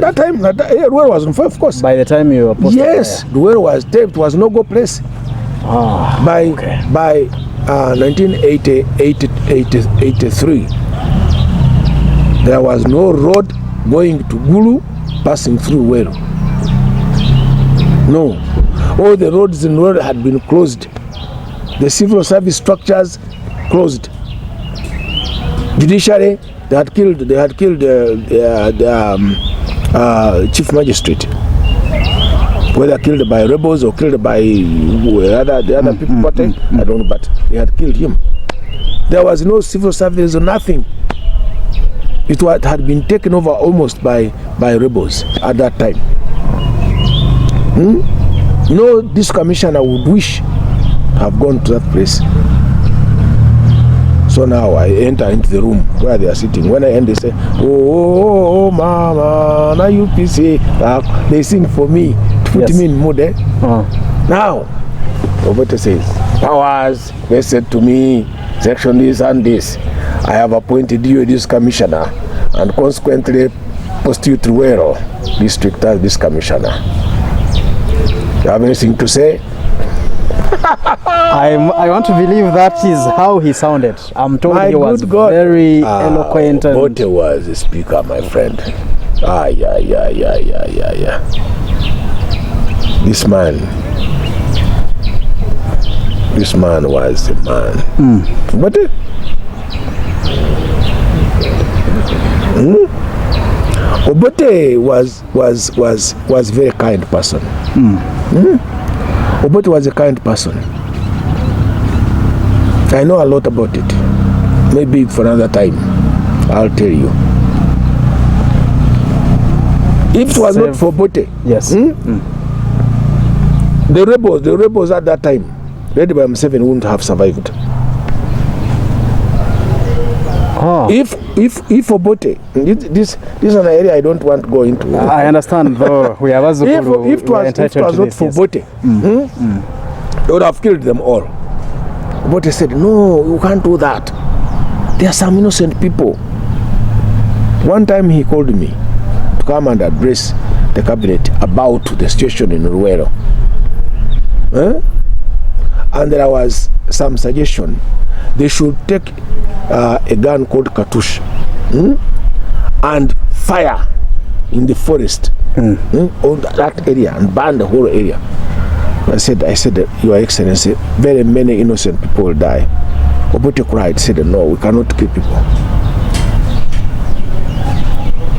that time, Ruwero was on fire, of course. By the time you were posted. Yes, Ruwero was taped, was no go place. By 1983, there was no road going to Gulu passing through Ruwero. No, all the roads in Ruwero had been closed. The civil service structures closed. Judiciary, they had killed the chief magistrate, whether killed by rebels or killed by the other people. I don't know, but they had killed him. There was no civil service or nothing. It had been taken over almost by rebels at that time. No, this commissioner would wish to have gone to that place. So now I enter into the room where they are sitting. When I end, they say, oh mama, now you PC. They sing for me to put me in mood. Now, Obote says, powers vested to me, section this and this. I have appointed you this commissioner and consequently post you to Ruwero district as this commissioner. You have anything to say? I want to believe that is how he sounded. I'm told he was very eloquent. Obote was the speaker, my friend. This man was the man. Obote. Obote was very kind person. Obote was a kind person. I know a lot about it. Maybe for another time I'll tell you. If it was not for Obote, the rebels at that time, led by Museveni, wouldn't have survived. If Obote, this is an area I don't want to go into. I understand, though. We have if it was not for Obote, they would have killed them all. Obote said, no, you can't do that. There are some innocent people. One time he called me to come and address the cabinet about the situation in Ruwero. And there was some suggestion. They should take a gun called Katush and fire in the forest on that area and burn the whole area. I said, Your Excellency, very many innocent people will die. Obote cried, said, no, we cannot kill people.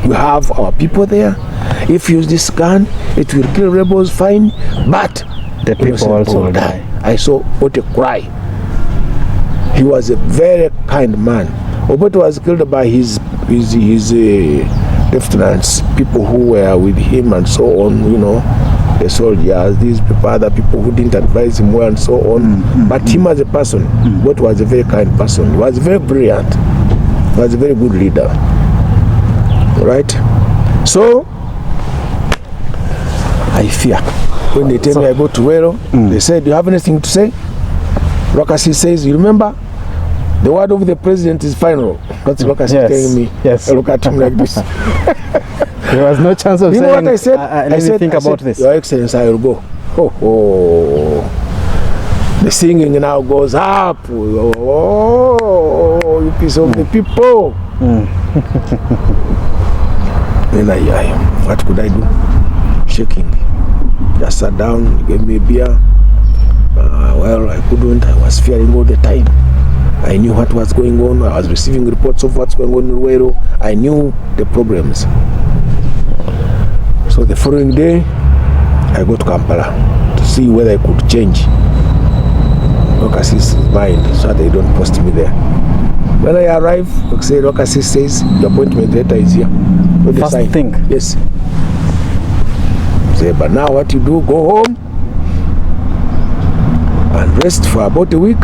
We have our people there. If you use this gun, it will kill rebels, fine, but the people also will die. I saw Obote cry. He was a very kind man. Obote was killed by his lieutenants, people who were with him and so on, you know, the soldiers, these people, other people who didn't advise him well and so on. But him as a person, Obote was a very kind person. He was very brilliant. He was a very good leader. Right? So, I fear. When they tell me I go to Ruwero, they said, do you have anything to say? Rakasi says, you remember? The word of the president is final. Because Lucas Yes. is telling me, Yes. look at him like this. There was no chance of You know saying, what I said? let me think about this. Your Excellency, I will go. Oh. The singing now goes up. Oh, you piece of the people. Then what could I do? Shaking. Just sat down, he gave me a beer. Well, I couldn't. I was fearing all the time. I knew what was going on. I was receiving reports of what's going on in Ruero. I knew the problems. So the following day, I go to Kampala to see whether I could change Lucas's mind so that they don't post me there. When I arrive, Lucas says, your appointment letter is here. First thing? Yes. Say, but now what you do, go home and rest for about a week,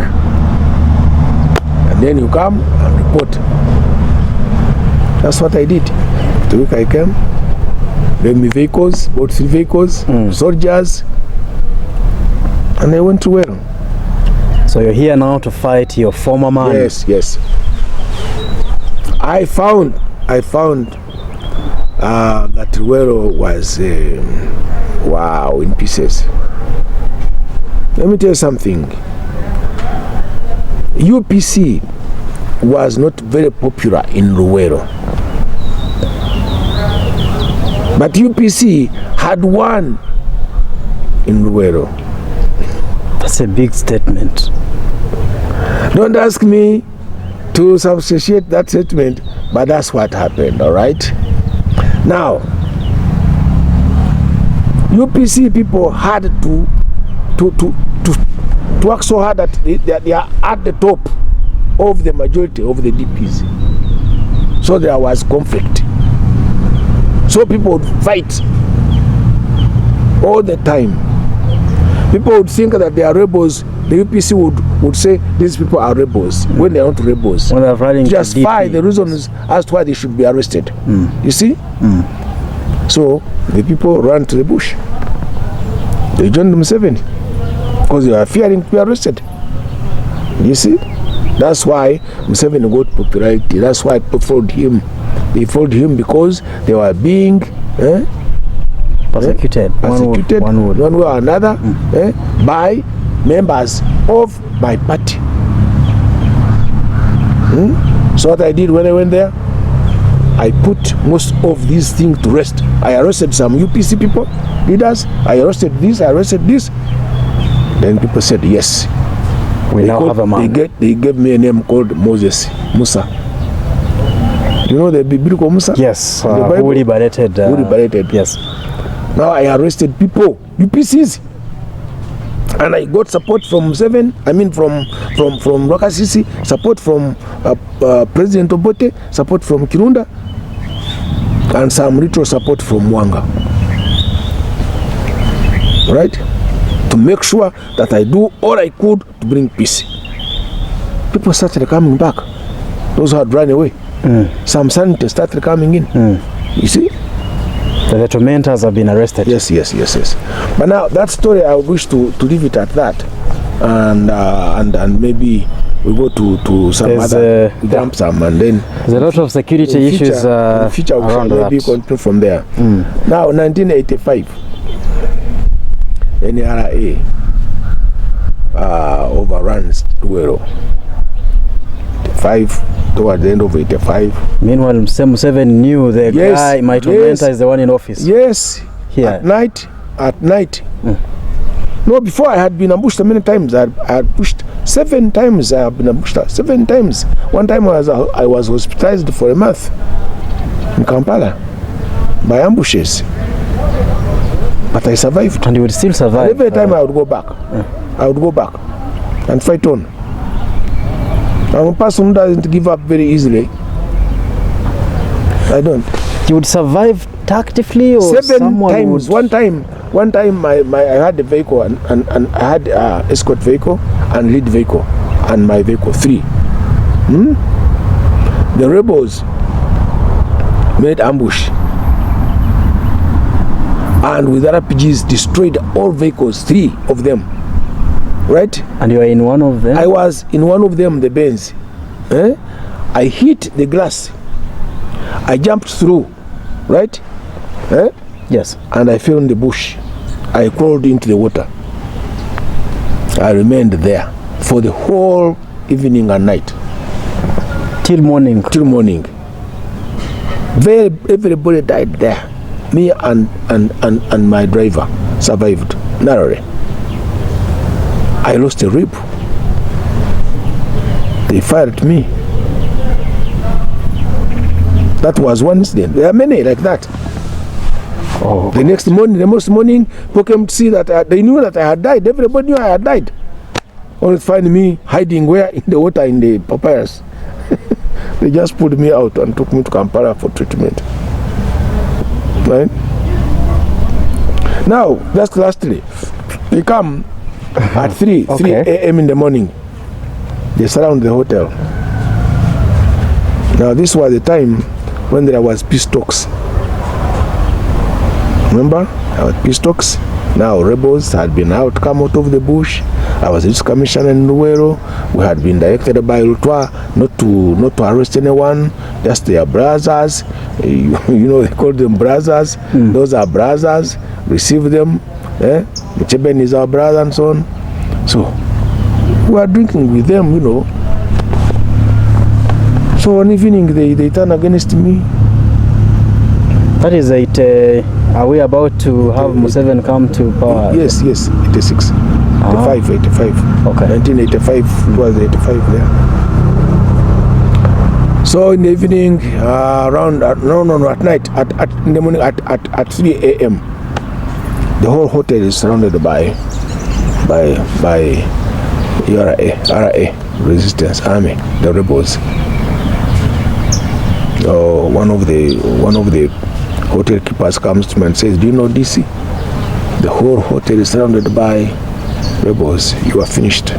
and then you come and report. That's what I did. The week I came, gave me vehicles, bought 3 vehicles, soldiers, and I went to Ruero. So you're here now to fight your former man. Yes, yes. I found that Ruero was wow, in pieces. Let me tell you something. UPC was not very popular in Ruero, but UPC had won in Ruero. That's a big statement. Don't ask me to substantiate that statement, but that's what happened, all right? Now, UPC people had to work so hard that they are at the top of the majority of the DPs. So there was conflict. So people would fight all the time. People would think that they are rebels. The UPC would say these people are rebels when they are not rebels. When they're running to justify DP. the reasons as to why they should be arrested. You see? So the people ran to the bush. They joined Museveni because they were fearing to be arrested. You see? That's why Museveni got popularity. That's why people followed him. They followed him because they were being persecuted, one way or another by members of my party. So what I did when I went there, I put most of these things to rest. I arrested some UPC people, leaders. I arrested this, I arrested this. Then people said, yes. We now have a man. They gave me a name called Musa. You know the biblical Musa? Yes, who liberated. Who liberated. Yes. Now I arrested people, UPCs. And I got support from from Rwakasisi, support from President Obote, support from Kirunda, and some little support from Wanga. Right? To make sure that I do all I could to bring peace. People started coming back. Those who had run away. Some senators started coming in. You see? The tormentors have been arrested. Yes. But now that story, I wish to leave it at that, and maybe we go to some other dump some, and then there's a lot of security issues in the future we shall maybe continue from there. Now 1985, NRA overruns Ruero. 85 toward the end of 85. Meanwhile, Museveni knew the guy, my tormentor, is the one in office. Yes. Here. At night. No, before I had been ambushed many times. I had pushed 7 times. I have been ambushed 7 times. One time I was hospitalized for a month in Kampala by ambushes. But I survived. And you would still survive. And every time I would go back. I would go back and fight on. I'm a person who doesn't give up very easily. I don't. You would survive tactically, or 7 times. Would... One time I had a vehicle and I had escort vehicle and lead vehicle and my vehicle 3. The rebels made ambush and with RPGs destroyed all vehicles, 3 of them. Right? And you were in one of them? I was in one of them, the Benz. I hit the glass. I jumped through, right? Yes. And I fell in the bush. I crawled into the water. I remained there for the whole evening and night. Till morning. Till morning. Everybody died there. Me and my driver survived narrowly. I lost a rib. They fired at me. That was one incident. There are many like that. Oh. The next morning, people came to see that they knew that I had died. Everybody knew I had died. Only to find me hiding where? In the water in the papayas. They just pulled me out and took me to Kampala for treatment. Right? Now, just lastly, they come at 3 a.m. in the morning. They surround the hotel. Now, this was the time when there was peace talks. Remember? There was peace talks. Now, rebels had been come out of the bush. I was this commissioner in Luwero. We had been directed by Lutwa not to arrest anyone, just their brothers. You know, they call them brothers. Those are brothers. Receive them. Mcheben is our brother and so on. So, we are drinking with them, you know. So one evening they turn against me. That is it. Are we about to have Museveni come to power? Yes, 86. 85. Okay. 1985 was 85 there. So in the evening, around at night, in the morning at 3 a.m. the whole hotel is surrounded by RA resistance army, the rebels. One of the hotel keepers comes to me and says, "Do you know DC? The whole hotel is surrounded by rebels. You are finished."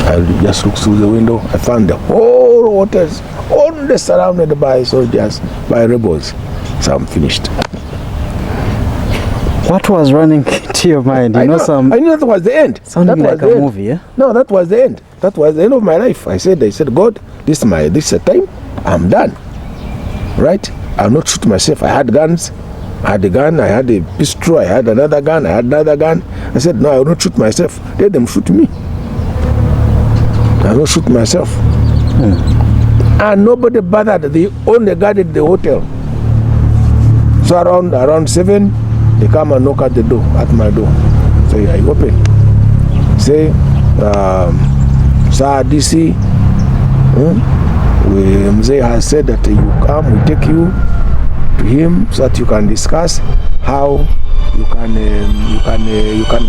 I just looked through the window. I found the whole hotels only surrounded by soldiers, by rebels. So I'm finished. What was running to your mind? I know that was the end. Sounding like a movie, yeah? No, that was the end. That was the end of my life. I said, God, this is a time. I'm done. Right? I'll not shoot myself. I had guns. I had a gun. I had a pistol. I had another gun. I had another gun. I said, no, I will not shoot myself. Let them shoot me. I will not shoot myself. And nobody bothered. They only guarded the hotel. So around 7, they come and knock at the door, at my door. So I open. Say, Sir DC, Mzee has said that you come, we take you to him so that you can discuss how you can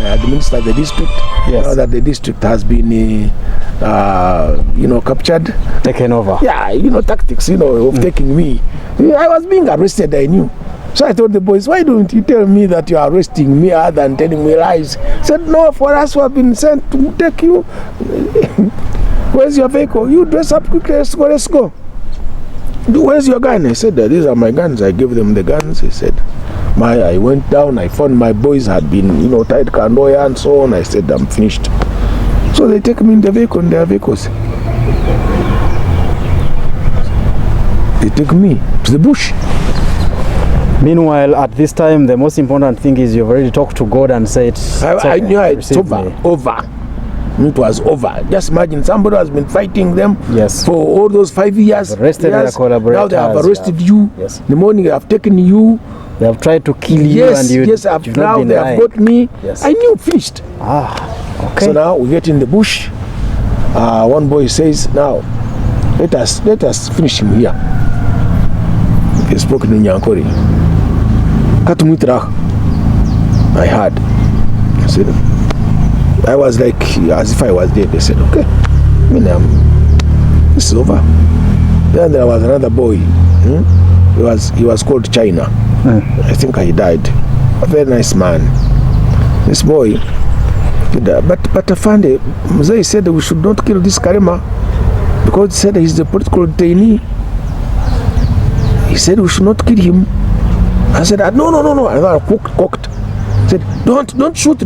administer the district. Yes. Now that the district has been captured, taken over. Yeah, tactics, of taking me. I was being arrested, I knew. So I told the boys, why don't you tell me that you are arresting me other than telling me lies? I said, no, for us who have been sent to take you. Where's your vehicle? You dress up quickly, let's go. Where's your gun? I said, these are my guns. I gave them the guns. He said, I went down, I found my boys had been, tied Kandoya and so on. I said, I'm finished. So they take me in the vehicle, in their vehicles. They take me to the bush. Meanwhile, at this time, the most important thing is you've already talked to God and said, I knew it's over. It was over. Just imagine somebody has been fighting them for all those 5 years. Arrested their collaborators. Now they have arrested you. Yes. In the morning they have taken you. They have tried to kill you and you. Yes, now they have got me. Yes. I knew, finished. Okay. So now we get in the bush. One boy says, now let us finish him here. He spoke in Nyankori. Katumitra. I heard. I said, I was like, as if I was dead. They said, okay, this is over. Then there was another boy. He was called China. I think he died. A very nice man. This boy, but Afande, Mzee said we should not kill this Karema because he said he's the political detainee. He said we should not kill him. I said, no. I got cocked. He said, don't shoot.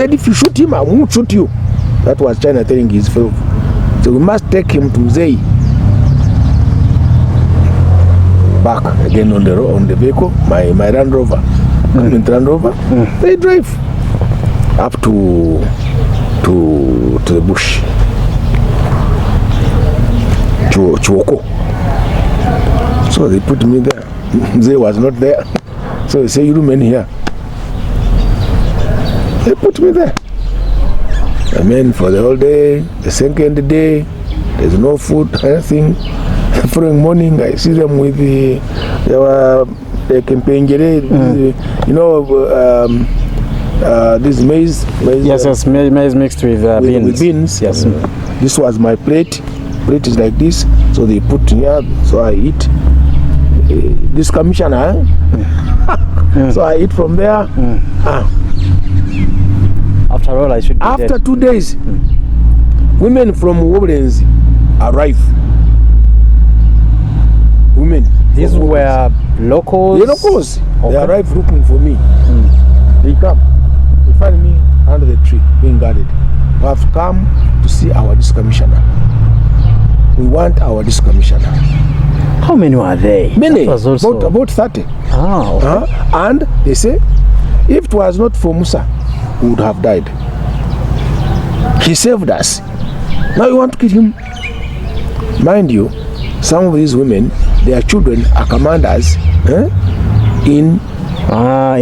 said, if you shoot him, I won't shoot you. That was China telling his fellow. So we must take him to Mzei. Back again on the vehicle, my Land Rover, Land Rover. They drive up to the bush, Chuoko. So they put me there. Mzee was not there, so they say, you remain here. They put me there. I mean, for the whole day, the second day, there's no food, anything. The following morning, I see them with they were kempengere, you know, this maize. Yes, maize mixed with beans. With beans. Yes. This was my plate. Plate is like this, so they put here, so I eat. This commissioner, so I eat from there. After all, I should be after dead. 2 days, women from Woodlands arrive. Women. These were locals? The locals. Okay. They arrive looking for me. They come. They find me under the tree being guarded. We have come to see our district commissioner. We want our district commissioner. How many were they? Many. Also... About 30. Ah, okay. And they say, if it was not for Musa, we would have died. He saved us. Now you want to kill him? Mind you, some of these women, their children are commanders in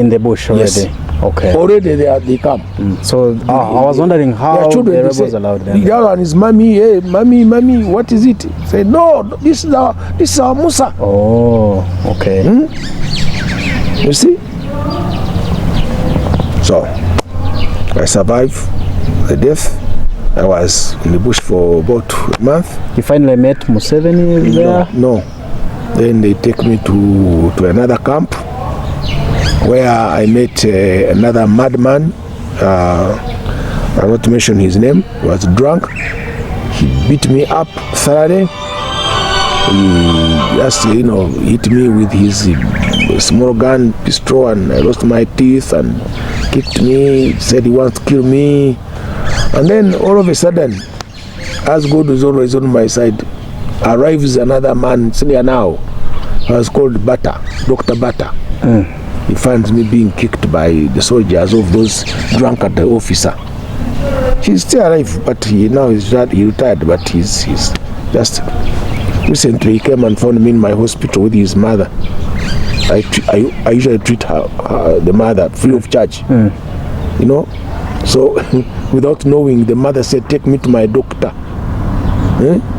the bush already. Yes. Okay. Already they come. So I was wondering how their children, the rebels say, allowed them. The other one is mommy, hey, mommy, what is it? Say no, this is our Musa. Oh, okay. You see? So I survived the death. I was in the bush for about a month. You finally met Museveni there? No. Then they take me to another camp where I met another madman. I want to mention his name. He was drunk. He beat me up thoroughly. He just, hit me with his small gun, pistol, and I lost my teeth and kicked me. Said he wants to kill me. And then all of a sudden, as God was always on my side, arrives another man, senior now. He was called Bata, Dr. Bata. He finds me being kicked by the soldiers of those drunkard officer. He's still alive, but he retired, but he's just recently he came and found me in my hospital with his mother. I usually treat her, the mother, free of charge. So without knowing, the mother said, take me to my doctor.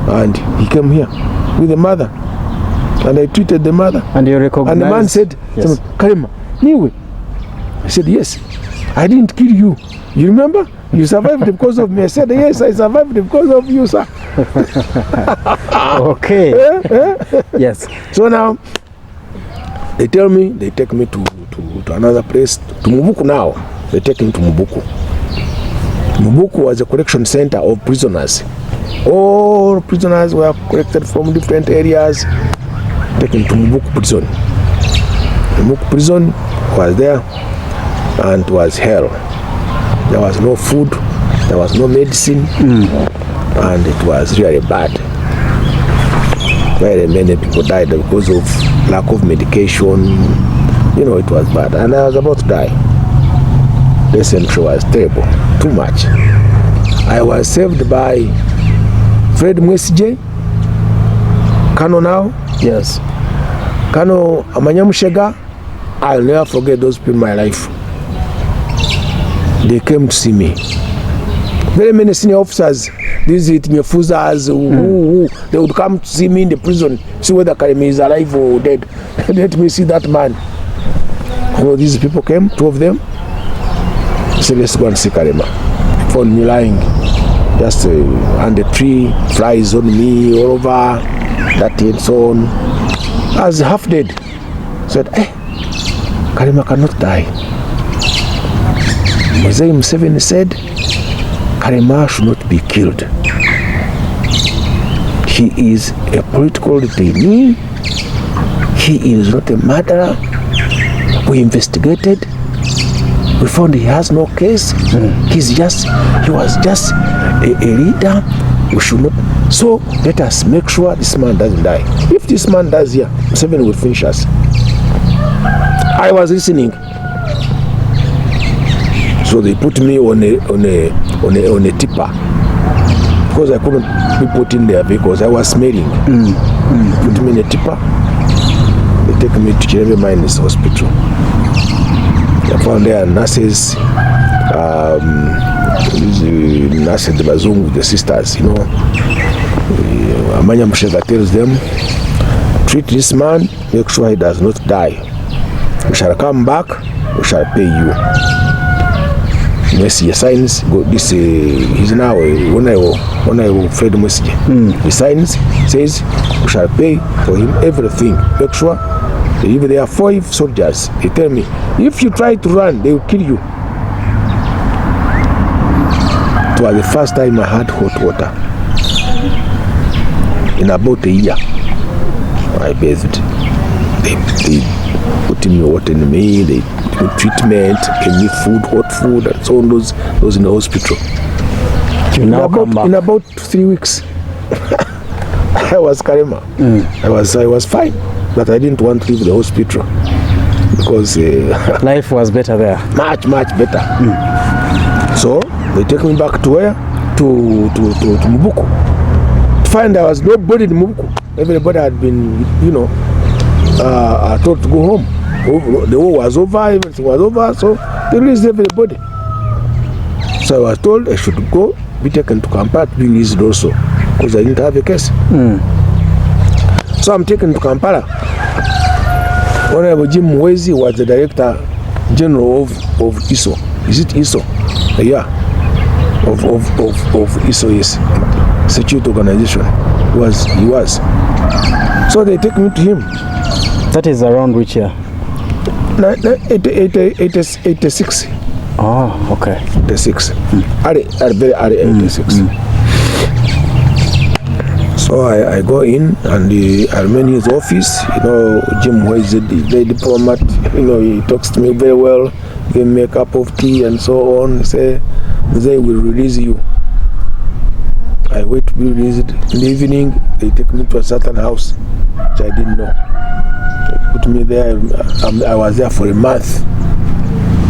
And he came here with the mother. And I treated the mother. And you recognized? And the man said, yes. Karema, Niwe. I said, yes. I didn't kill you. You remember? You survived because of me. I said, yes, I survived because of you, sir. Okay. Yes. So now, they tell me, they take me to another place, to Mubuku now. They take me to Mubuku. Mubuku was a collection center of prisoners. All prisoners were collected from different areas, taken to Mubuku prison. Mubuku prison was there, and it was hell. There was no food, there was no medicine, and it was really bad. Very many people died because of lack of medication. It was bad, and I was about to die. The century was terrible, too much. I was saved by Fred Mwesije, Kano now. Yes. Kano Amanyamushega. I'll never forget those people in my life. They came to see me. Very many senior officers, these Nyefuzas, they would come to see me in the prison, see whether Karema is alive or dead. Let me see that man. These people came, 2 of them. I said, let's go and see Karema. Found me lying just on the tree, flies on me all over, that and so on. I was half dead. I said, Karema cannot die. Mzee Museveni said, Karema should not be killed. He is a political detainee. He is not a murderer. We investigated. We found he has no case. He was just a leader. We should not. So let us make sure this man doesn't die. If this man dies here, Museveni will finish us. I was listening. So they put me on a tipper because I couldn't be put in there because I was smelling. Put me in a tipper. They take me to Karema Mines Hospital. I found there nurses, nurses, the Bazungu, the sisters, you know. Amanya Mushega tells them, treat this man, make sure he does not die. We shall come back, we shall pay you. Yes, he signs, this is now, when I will Fred message. He signs, says, we shall pay for him everything. Make sure that if there are 5 soldiers, they tell me, if you try to run, they will kill you. It was the first time I had hot water. In about a year, I bathed. They put in water in me, they did treatment, gave me food, hot food, and so on, those in the hospital. In about 3 weeks, I was Karema. I was fine, but I didn't want to leave the hospital because life was better there. Much better. So they take me back to where? To Mubuku. To find there was nobody in Mubuku. Everybody had been, told to go home. The war was over, everything was over, so they released everybody. So I was told I should go, be taken to Kampala to be released also, because I didn't have a case. So I'm taken to Kampala. Honorable Jim Mwezi was the Director General of ISO. Is it ISO? Yeah. Of ISO, yes. Security Organization. He was. So they take me to him. That is around which year? 86. Oh, okay. 86. Very early 86. So I go in and I'm in his office. Jim is a very diplomat. He talks to me very well. Give me a cup of tea and so on. He say, they will release you. I wait to be released. In the evening, they take me to a certain house, which I didn't know. They put me there. I was there for a month.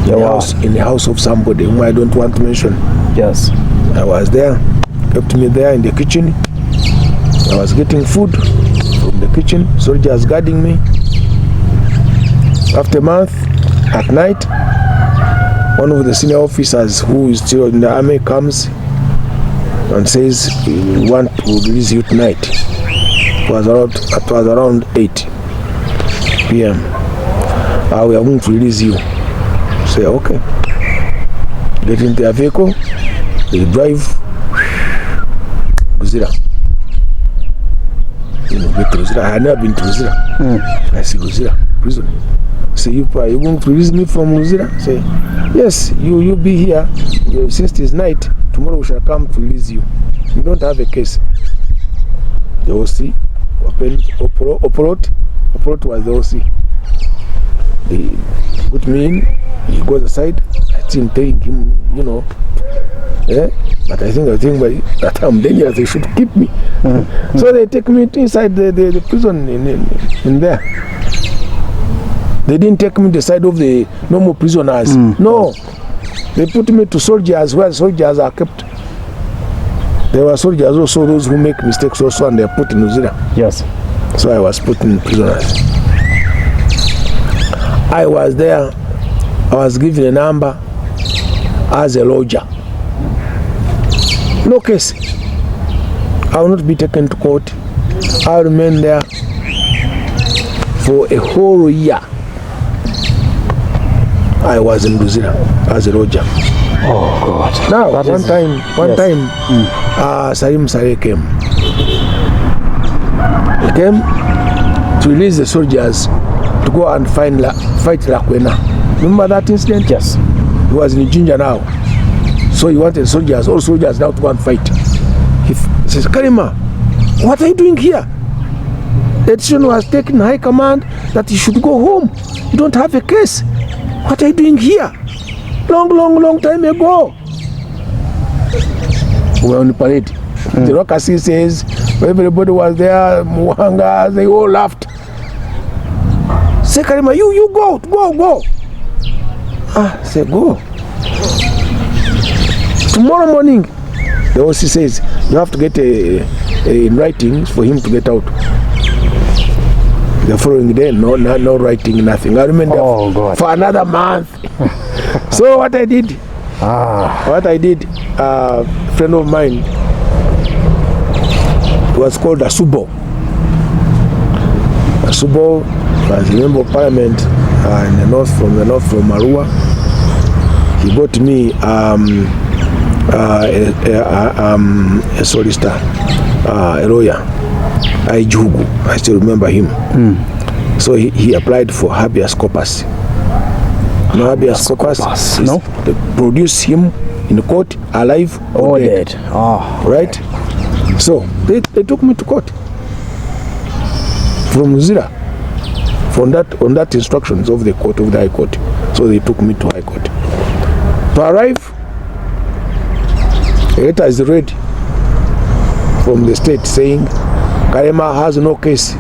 In the house of somebody whom I don't want to mention. Yes. I was there. Kept me there in the kitchen. I was getting food from the kitchen. Soldiers guarding me. After a month, at night, one of the senior officers who is still in the army comes and says, we want to release you tonight. It was around 8 p.m. We are going to release you. Say, okay. Get into their vehicle. They drive Guzira. Get to Guzira. I had never been to Guzira. I say, Guzira, prison. Say, you are going to release me from Guzira? Say, yes, you be here. Since it is night, tomorrow we shall come to release you. You don't have a case. The OC opened, Opolot was the OC. They put me in, he goes aside, I think telling him, but I think that I'm dangerous, they should keep me. So they take me inside the prison in there. They didn't take me to the side of the normal prisoners. No. They put me to soldiers where soldiers are kept. There were soldiers also, those who make mistakes also, and they are put in Uzira. Yes. So I was put in prisoners. I was there. I was given a number as a lodger. No case. I will not be taken to court. I remain there for a whole year. I was in Uzira as a lodger. Oh God! Now, one time, Salim Saleh came. He came to release the soldiers to go and fight Lakwena. Remember that incident? Yes. He was in Jinja now, so he wanted all soldiers now to go and fight. He says, Karema, what are you doing here? The decision was taken high command that you should go home. You don't have a case. What are you doing here? long time ago. We were on parade. The Rokasi says, everybody was there, Muhanga, they all laughed. Say, Karema, you go. I say, go. Tomorrow morning, the OC says, you have to get in writing for him to get out. The following day, no writing, nothing. I remember for another month. So what I did, a friend of mine was called Asubo. Asubo was a member of parliament in the north from Marua. He got me a solicitor, a lawyer, Jugu. I still remember him. So he applied for habeas corpus. No habeas corpus. No. They produce him in court alive or dead. Right? So they took me to court from Zira on that instructions of the court, of the High Court. So they took me to High Court. To arrive, a letter is read from the state saying Karema has no case.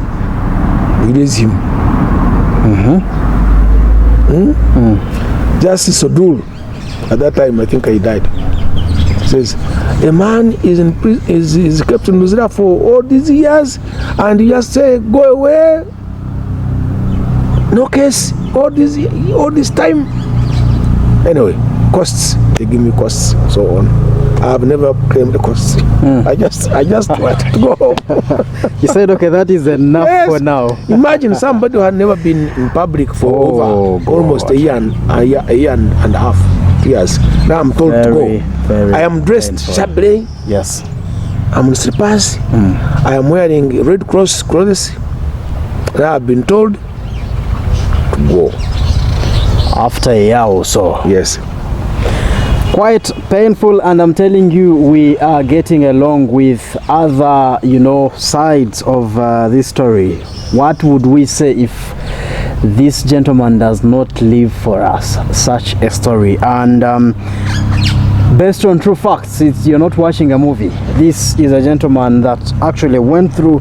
Release him. Justice Odul, at that time I think he died, says a man is in prison, is kept in Luzira for all these years, and you just say go away, no case, all this time. Anyway, costs, they give me costs, so on. I have never claimed the costs. I just wanted to go home. You said, okay, that is enough for now. Imagine somebody who had never been in public for over almost a year and a half, 2 years. Now I'm told to go. I am dressed sharply. Yes. I'm in slippers. I am wearing Red Cross clothes. Now I've been told to go. After a year or so. Yes. Quite painful, and I'm telling you, we are getting along with other, sides of this story. What would we say if this gentleman does not live for us such a story? And based on true facts, you're not watching a movie. This is a gentleman that actually went through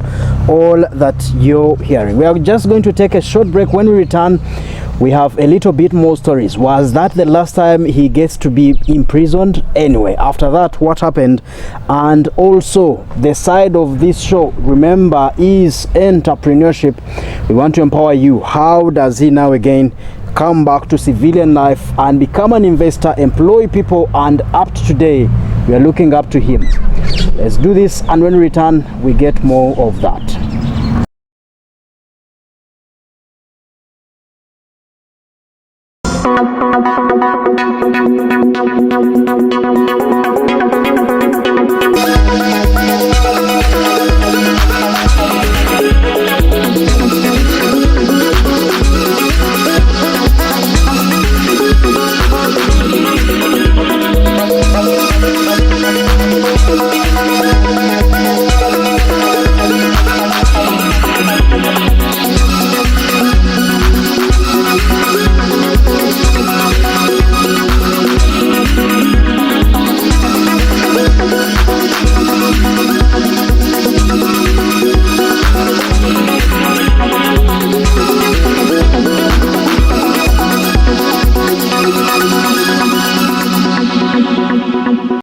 all that you're hearing. We are just going to take a short break. When we return, we have a little bit more stories. Was that the last time he gets to be imprisoned? Anyway, after that, what happened? And also, the side of this show, remember, is entrepreneurship. We want to empower you. How does he now again come back to civilian life and become an investor, employ people, and up to today, we are looking up to him. Let's do this, and when we return, we get more of that.